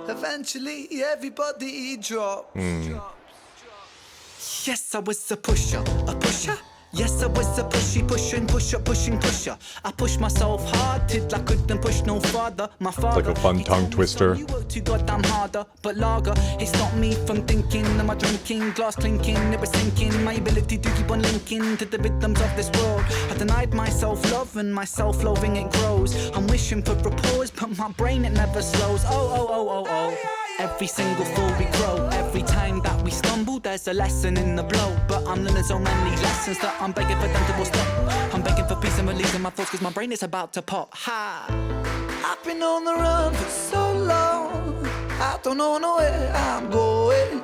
Eventually everybody drops. Yes, I was a pusher. Yes, I was a pushing, pusher. I pushed myself hard till I couldn't push no farther. My father, it's like a fun tongue twister. You work too goddamn harder, but lager, it stopped me from thinking. Am I drinking, glass clinking, it was sinking. My ability to keep on linking to the rhythms of this world. I denied myself love and my self-loathing it grows. I'm wishing for repose, but my brain it never slows. Oh. Every single fall we grow. Every time that we stumble, there's a lesson in the blow. But I'm learning so many lessons that I'm begging for them to stop. I'm begging for peace and releasing my thoughts, cause my brain is about to pop. Ha! I've been on the run for so long, I don't know where I'm going.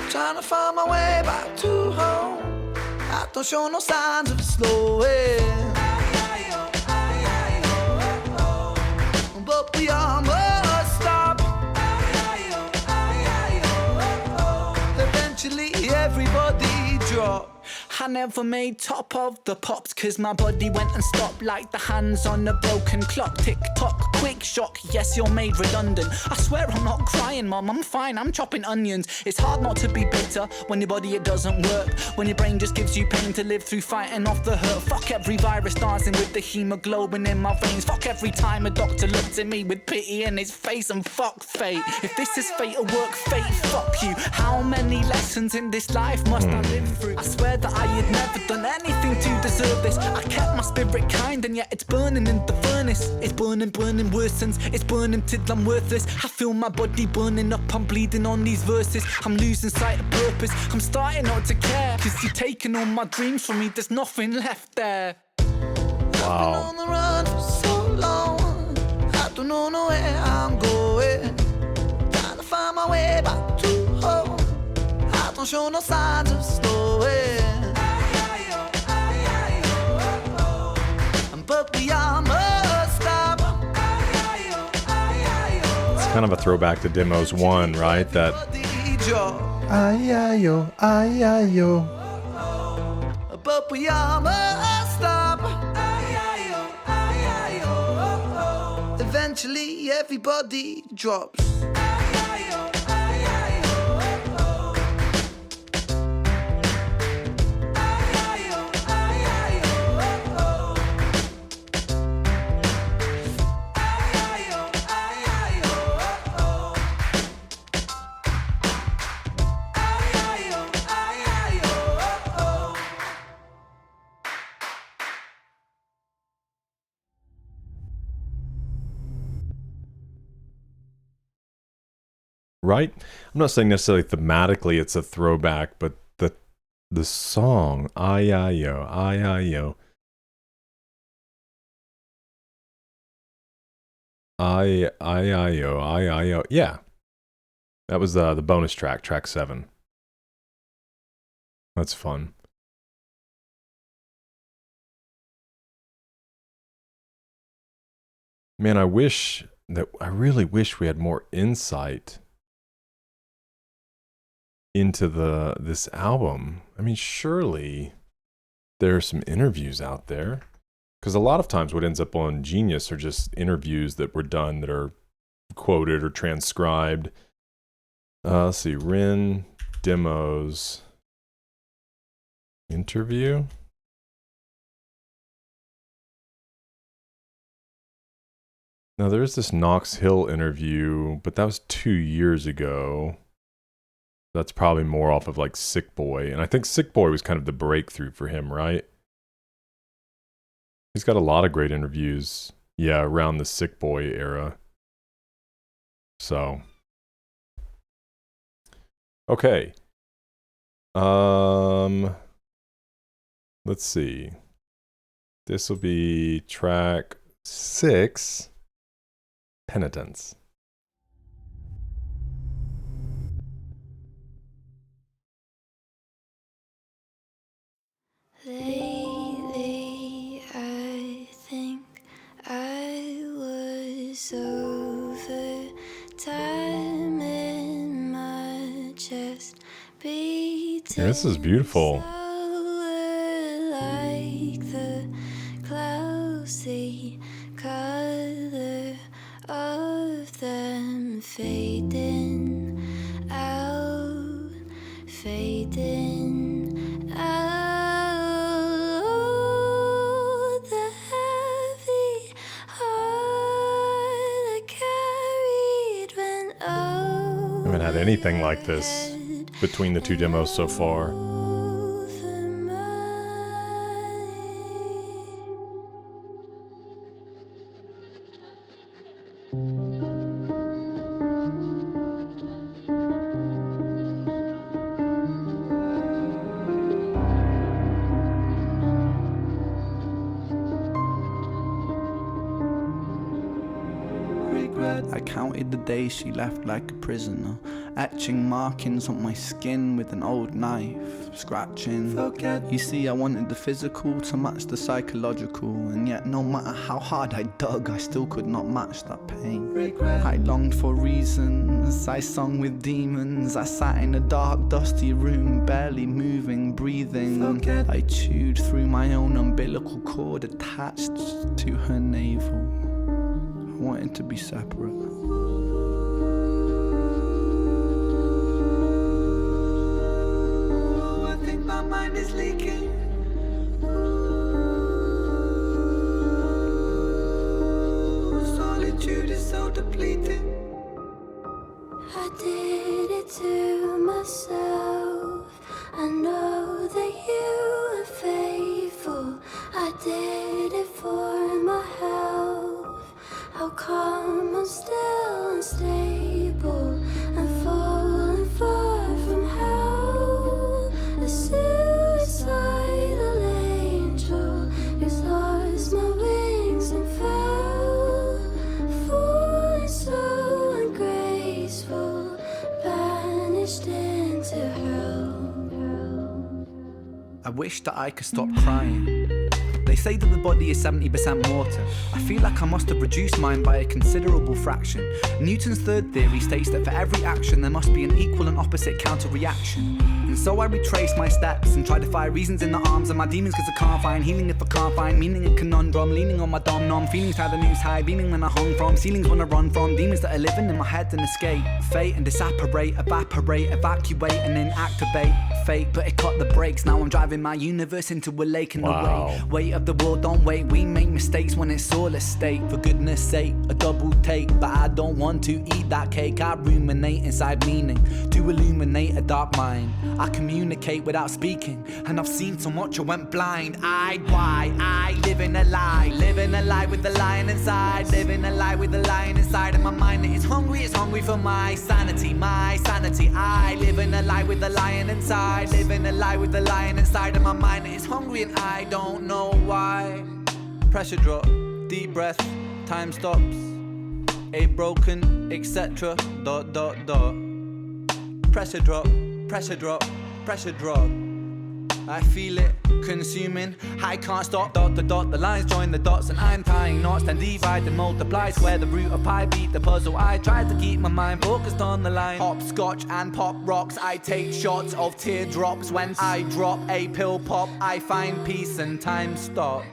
Trying to find my way back to home, I don't show no signs of slowing. But we all must stop. Eventually everybody drops. I never made top of the pops, cause my body went and stopped like the hands on a broken clock. Tick tock, quick shock, yes you're made redundant. I swear I'm not crying, mom, I'm fine, I'm chopping onions. It's hard not to be bitter when your body it doesn't work, when your brain just gives you pain to live through, fighting off the hurt. Fuck every virus dancing with the hemoglobin in my veins. Fuck every time a doctor looked at me with pity in his face, and fuck fate. If this is fate or work, fate, fuck you. How many lessons in this life must I live through? I swear that I had never done anything to deserve this. I kept my spirit kind and yet it's burning in the furnace. It's burning worsens, it's burning till I'm worthless. I feel my body burning up, I'm bleeding on these verses. I'm losing sight of purpose, I'm starting not to care, cause you're taking all my dreams from me, there's nothing left there. Wow. I've been on the run for so long, I don't know where I'm going. Trying to find my way back to home, I don't show no signs of slowing. But we all must stop. It's kind of a throwback to Demos 1, right? That Ahiahiahohah, Ahiahiahohah. But we all must stop. Eventually everybody drops. right? I'm not saying necessarily thematically it's a throwback, but the song, Ahiahiahohah, Ahiahiahohah. Ahiahiahohah, yeah. That was the bonus track, track 7. That's fun. Man, I really wish we had more insight into this album. I mean, surely there are some interviews out there, because a lot of times what ends up on Genius are just interviews that were done that are quoted or transcribed. Let's see, Ren Demos interview. Now there's this Knox Hill interview, but that was 2 years ago. That's probably more off of like Sick Boy. And I think Sick Boy was kind of the breakthrough for him, right? He's got a lot of great interviews, yeah, around the Sick Boy era. So, okay. Let's see. This will be track 6, Penitence. Lately, I think I was over time in my chest. Yeah, this is beautiful. Like the cloudy color of them fading out, fading out. The heavy heart I carried when I haven't had anything like this between the two demos so far. I counted the days she left like a prisoner, etching markings on my skin with an old knife, scratching. You see, I wanted the physical to match the psychological, and yet no matter how hard I dug, I still could not match that pain. I longed for reasons, I sung with demons, I sat in a dark, dusty room, barely moving, breathing. I chewed through my own umbilical cord attached to her navel. I wanted to be separate. I think my mind is leaking. Solitude is so depleting. I did it to myself. I know that you are faithful. I did it for my health. How come I'm still unstable and falling far from hell? A suicidal angel who's lost my wings and fell, falling so ungraceful, banished into hell. I wish that I could stop crying. They say that the body is 70% water. I feel like I must have reduced mine by a considerable fraction. Newton's third theory states that for every action there must be an equal and opposite counter-reaction. And so I retrace my steps and try to find reasons in the arms of my demons, cause I can't find healing if I can't find meaning in conundrum. Leaning on my dom-nom, feelings how the news high, beaming when I hung from ceilings when I run from demons that are living in my head and escape fate and disapparate, evaporate, evacuate and inactivate. fate, but it caught the brakes. Now I'm driving my universe into a lake in the Wow. weight of the world, don't wait. We make mistakes when it's all a stake. For goodness sake, a double take. But I don't want to eat that cake. I ruminate inside meaning to illuminate a dark mind. I communicate without speaking, and I've seen so much I went blind-eyed. Why? I live in a lie with the lion inside. Living a lie with the lion inside. And my mind is hungry for my sanity, my sanity. I live in a lie with the lion inside. Living a lie with the lion inside. And my mind is hungry and I don't know why. Pressure drop, deep breath, time stops. A broken, etc. ... Pressure drop, pressure drop, pressure drop. I feel it consuming, I can't stop. ... The lines join the dots and I'm tying knots. Then divide and multiply, square the root of pi, beat the puzzle. I try to keep my mind focused on the line. Hopscotch and pop rocks, I take shots of teardrops. When I drop a pill pop, I find peace and time stops.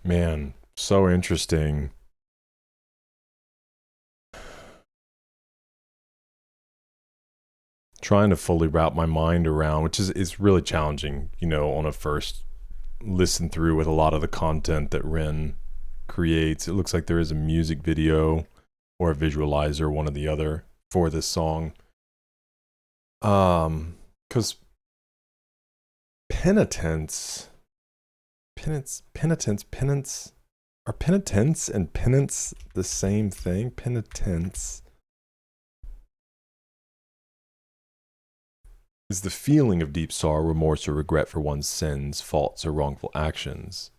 Man, so interesting. Trying to fully wrap my mind around, which is really challenging, you know, on a first listen through with a lot of the content that Ren creates. It looks like there is a music video or a visualizer, one or the other, for this song. Because penitence, are penitence and penance the same thing? Penitence is the feeling of deep sorrow, remorse, or regret for one's sins, faults, or wrongful actions.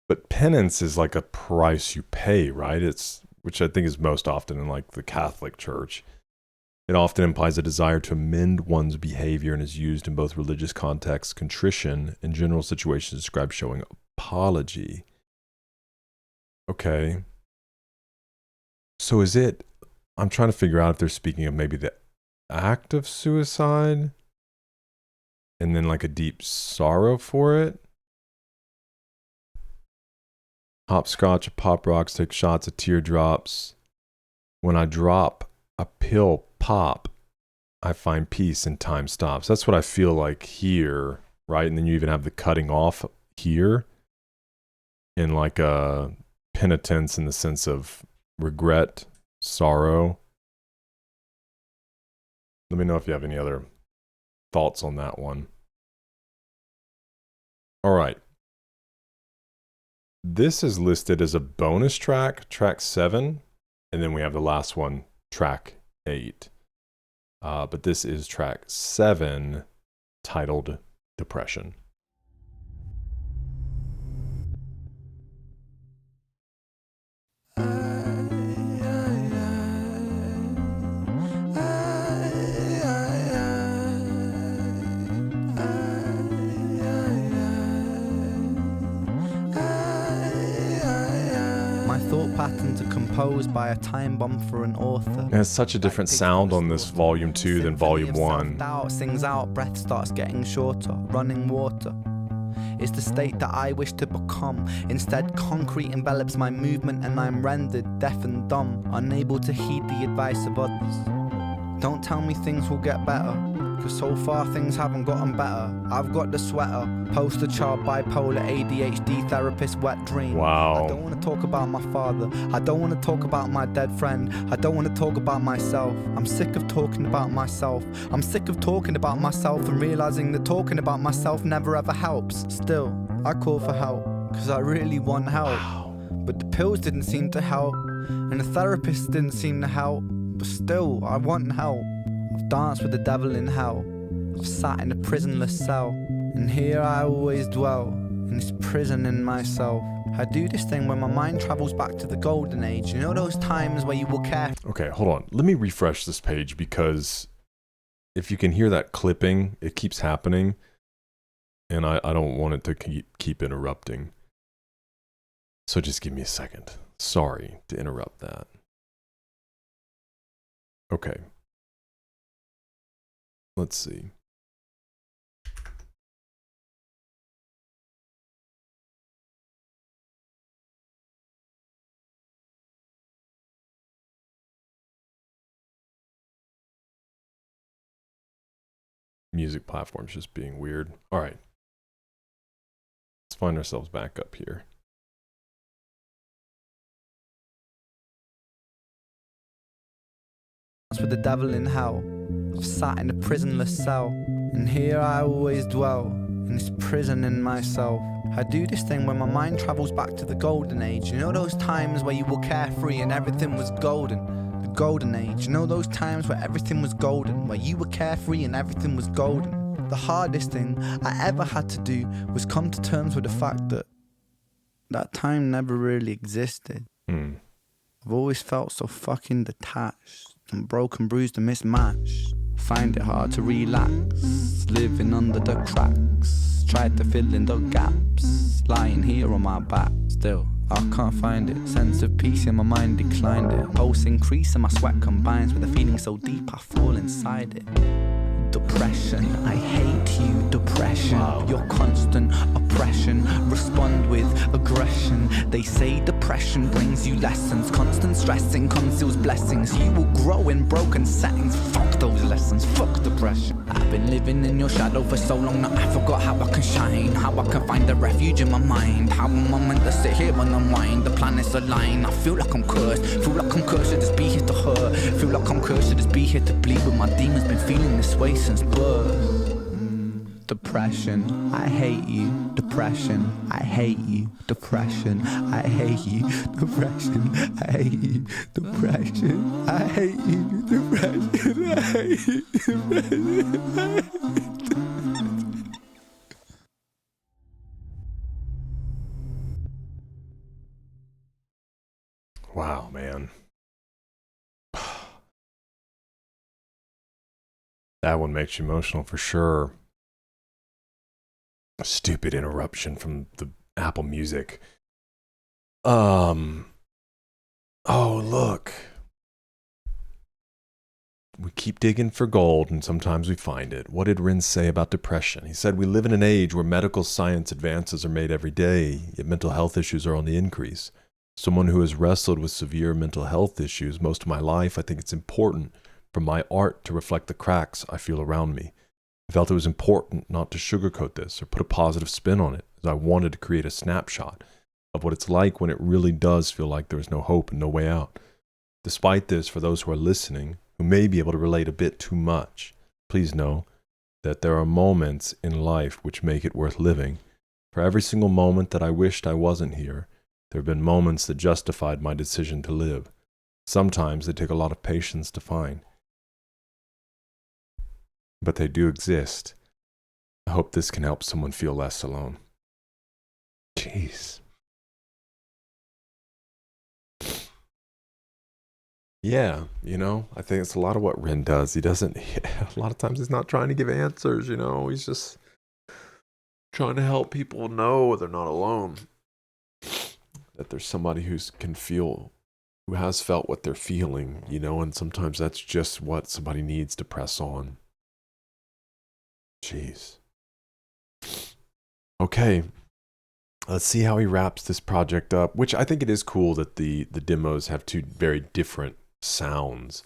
But penance is like a price you pay, right? It's, which I think is most often in like the Catholic Church. It often implies a desire to amend one's behavior and is used in both religious contexts. Contrition in general situations describes showing apology. Okay. So is it, I'm trying to figure out if they're speaking of maybe the act of suicide and then like a deep sorrow for it. Hopscotch, pop rocks, take shots of teardrops. When I drop a pill pop, I find peace and time stops. That's what I feel like here, right? And then you even have the cutting off here in like a penitence in the sense of regret, sorrow. Let me know if you have any other thoughts on that one. All right. This is listed as a bonus track, track 7, and then we have the last one, track 8. But this is track 7, titled Depression. Patterns are composed by a time bomb for an author. It has such a different sound on this volume 2 than volume 1. Doubt sings out, breath starts getting shorter, running water. It's the state that I wish to become. Instead, concrete envelops my movement and I'm rendered deaf and dumb, unable to heed the advice of others. Don't tell me things will get better, cause so far things haven't gotten better. I've got the sweater, poster child, bipolar, ADHD, therapist, wet dream. Wow. I don't want to talk about my father. I don't want to talk about my dead friend. I don't want to talk about myself. I'm sick of talking about myself. I'm sick of talking about myself and realizing that talking about myself never ever helps. Still, I call for help, cause I really want help. Wow. But the pills didn't seem to help, and the therapist didn't seem to help. But still, I want help. I've danced with the devil in hell. I've sat in a prisonless cell, and here I always dwell, in this prison in myself. I do this thing where my mind travels back to the golden age. You know those times where you will care. Okay, hold on. Let me refresh this page because if you can hear that clipping, it keeps happening, and I don't want it to keep interrupting. So just give me a second. Sorry to interrupt that. Okay. Let's see. music platforms just being weird. All right. Let's find ourselves back up here. With the devil in hell, I've sat in a prisonless cell, and here I always dwell, in this prison in myself. I do this thing where my mind travels back to the golden age. You know those times where you were carefree and everything was golden? The golden age. You know those times where everything was golden, where you were carefree and everything was golden? The hardest thing I ever had to do was come to terms with the fact that that time never really existed. I've always felt so fucking detached. I'm broken, bruised and mismatched. Find it hard to relax, living under the cracks. Tried to fill in the gaps, lying here on my back. Still, I can't find it. Sense of peace in my mind declined it. Pulse increase and my sweat combines with a feeling so deep I fall inside it. Depression, I hate you, depression. Your constant oppression, respond with aggression. They say depression brings you lessons. Constant stressing conceals blessings. You will grow in broken settings. Fuck those lessons, fuck depression. I've been living in your shadow for so long that I forgot how I can shine. How I can find a refuge in my mind. How am I meant to sit here and unwind? The planets align, I feel like I'm cursed. Feel like I'm cursed to just be here to hurt. Feel like I'm cursed to just be here to bleed. But my demon's been feeling this way since birth. Depression, I hate you. Depression, I hate you. Depression, I hate you. Depression, I hate you. Depression, I hate you. Depression, I hate you. Depression, I hate you. Wow, man. That one makes you emotional for sure. A stupid interruption from the Apple Music. Oh, look. We keep digging for gold and sometimes we find it. What did Rin say about depression? He said, we live in an age where medical science advances are made every day, yet mental health issues are on the increase. Someone who has wrestled with severe mental health issues most of my life, I think it's important for my art to reflect the cracks I feel around me. I felt it was important not to sugarcoat this or put a positive spin on it, as I wanted to create a snapshot of what it's like when it really does feel like there is no hope and no way out. Despite this, for those who are listening, who may be able to relate a bit too much, please know that there are moments in life which make it worth living. For every single moment that I wished I wasn't here, there have been moments that justified my decision to live. Sometimes they take a lot of patience to find. But they do exist. I hope this can help someone feel less alone. Jeez. Yeah, I think it's a lot of what Rin does. A lot of times he's not trying to give answers, he's just trying to help people know they're not alone. That there's somebody who has felt what they're feeling, and sometimes that's just what somebody needs to press on. Jeez. Okay. Let's see how he wraps this project up, which I think it is cool that the demos have two very different sounds,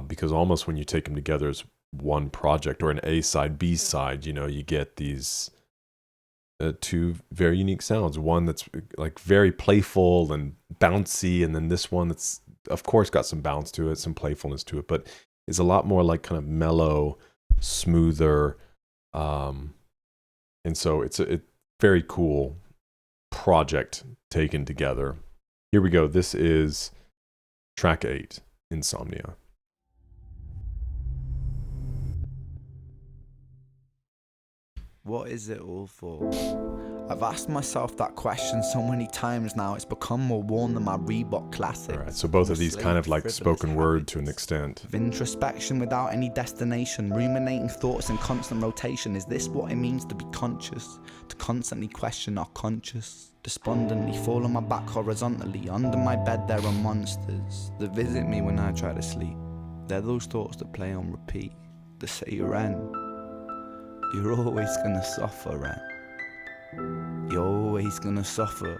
because almost when you take them together as one project or an A side, B side, you get these two very unique sounds. One that's like very playful and bouncy, and then this one that's, of course, got some bounce to it, some playfulness to it, but is a lot more like kind of mellow, smoother, and so it's a very cool project taken together. Here we go. This is track 8, Insomnia. What is it all for? I've asked myself that question so many times now, it's become more worn than my Reebok classics. All right, so both of these kind of like spoken word to an extent. Of introspection without any destination, ruminating thoughts in constant rotation. Is this what it means to be conscious? To constantly question our conscious? Despondently fall on my back horizontally. Under my bed there are monsters that visit me when I try to sleep. They're those thoughts that play on repeat, that say, Ren, you're always gonna suffer, Ren. You're always gonna suffer.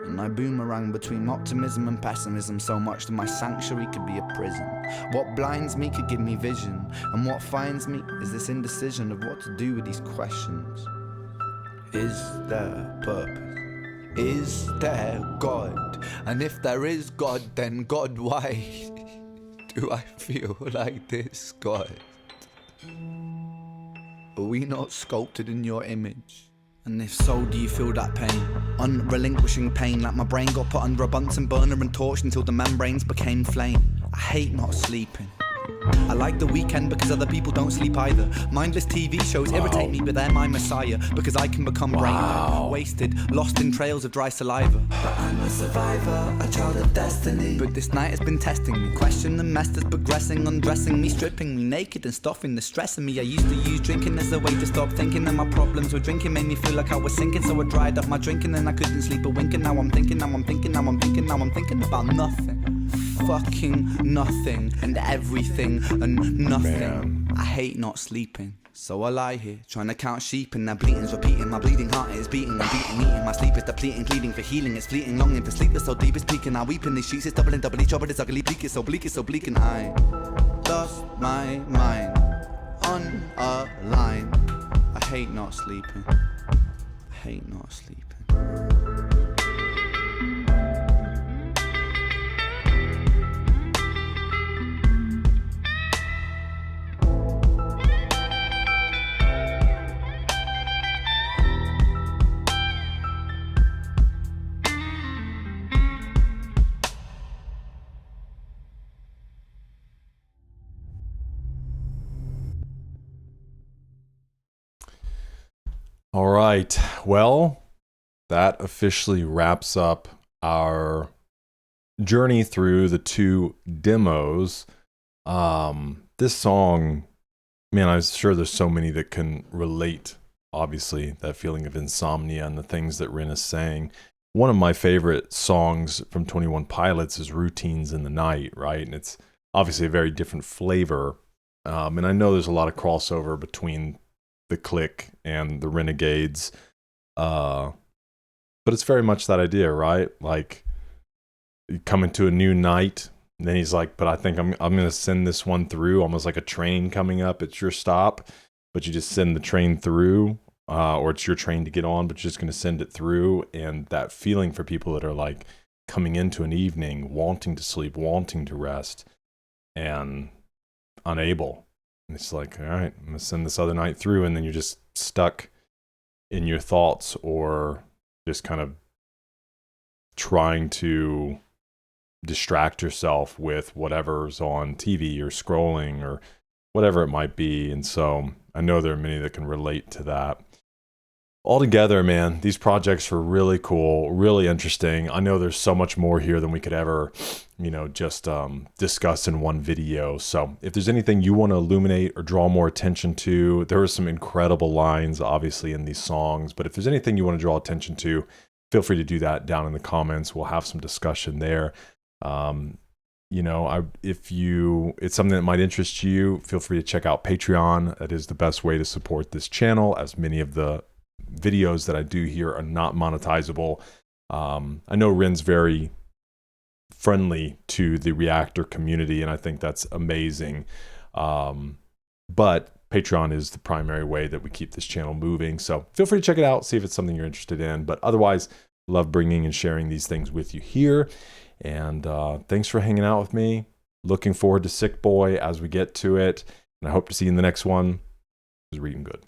And I boomerang between optimism and pessimism so much that my sanctuary could be a prison. What blinds me could give me vision, and what finds me is this indecision of what to do with these questions. Is there purpose? Is there God? And if there is God, then God, why do I feel like this, God? Are we not sculpted in your image? And if so, do you feel that pain? Unrelinquishing pain, like my brain got put under a Bunsen burner and torched until the membranes became flame. I hate not sleeping. I like the weekend because other people don't sleep either. Mindless TV shows irritate me, but they're my messiah, because I can become brain wasted, lost in trails of dry saliva. But I'm a survivor, a child of destiny. But this night has been testing me. Question the mess that's progressing, undressing me, stripping me naked and stuffing the stress in me. I used to use drinking as a way to stop thinking that my problems were drinking made me feel like I was sinking, so I dried up my drinking and I couldn't sleep a wink. And now I'm thinking, now I'm thinking, now I'm thinking, now I'm thinking about nothing. Fucking nothing and everything and nothing. Man. I hate not sleeping, so I lie here trying to count sheep and their bleating's repeating. My bleeding heart is beating, I'm beating, eating. My sleep is depleting, pleading for healing, it's fleeting. Longing for sleep that's so deep it's peaking. I weep in these sheets, it's doubling, doubly troubled, it's ugly, bleak, it's so bleak, it's so bleak. And I lost my mind on a line. I hate not sleeping, I hate not sleeping. All right. Well, that officially wraps up our journey through the 2 demos. This song, man, I'm sure there's so many that can relate, obviously, that feeling of insomnia and the things that Rin is saying. One of my favorite songs from 21 Pilots is Routines in the Night, right? And it's obviously a very different flavor. And I know there's a lot of crossover between the Clique and the Renegades, but it's very much that idea, right? Like, you come into a new night, and then he's like, but I think I'm gonna send this one through, almost like a train coming up. It's your stop, but you just send the train through, or it's your train to get on, but you're just gonna send it through. And that feeling for people that are like coming into an evening, wanting to sleep, wanting to rest, and unable. It's like, all right, I'm going to send this other night through, and then you're just stuck in your thoughts or just kind of trying to distract yourself with whatever's on TV or scrolling or whatever it might be. And so I know there are many that can relate to that. Altogether, man, these projects are really cool, really interesting. I know there's so much more here than we could ever, just discuss in one video. So if there's anything you want to illuminate or draw more attention to, there are some incredible lines, obviously, in these songs. But if there's anything you want to draw attention to, feel free to do that down in the comments. We'll have some discussion there. If it's something that might interest you, feel free to check out Patreon. That is the best way to support this channel, as many of the videos that I do here are not monetizable. I know Rin's very friendly to the reactor community, and I think that's amazing. But Patreon is the primary way that we keep this channel moving. So feel free to check it out, see if it's something you're interested in. But otherwise, love bringing and sharing these things with you here. And thanks for hanging out with me. Looking forward to Sick Boy as we get to it. And I hope to see you in the next one. It was reading good.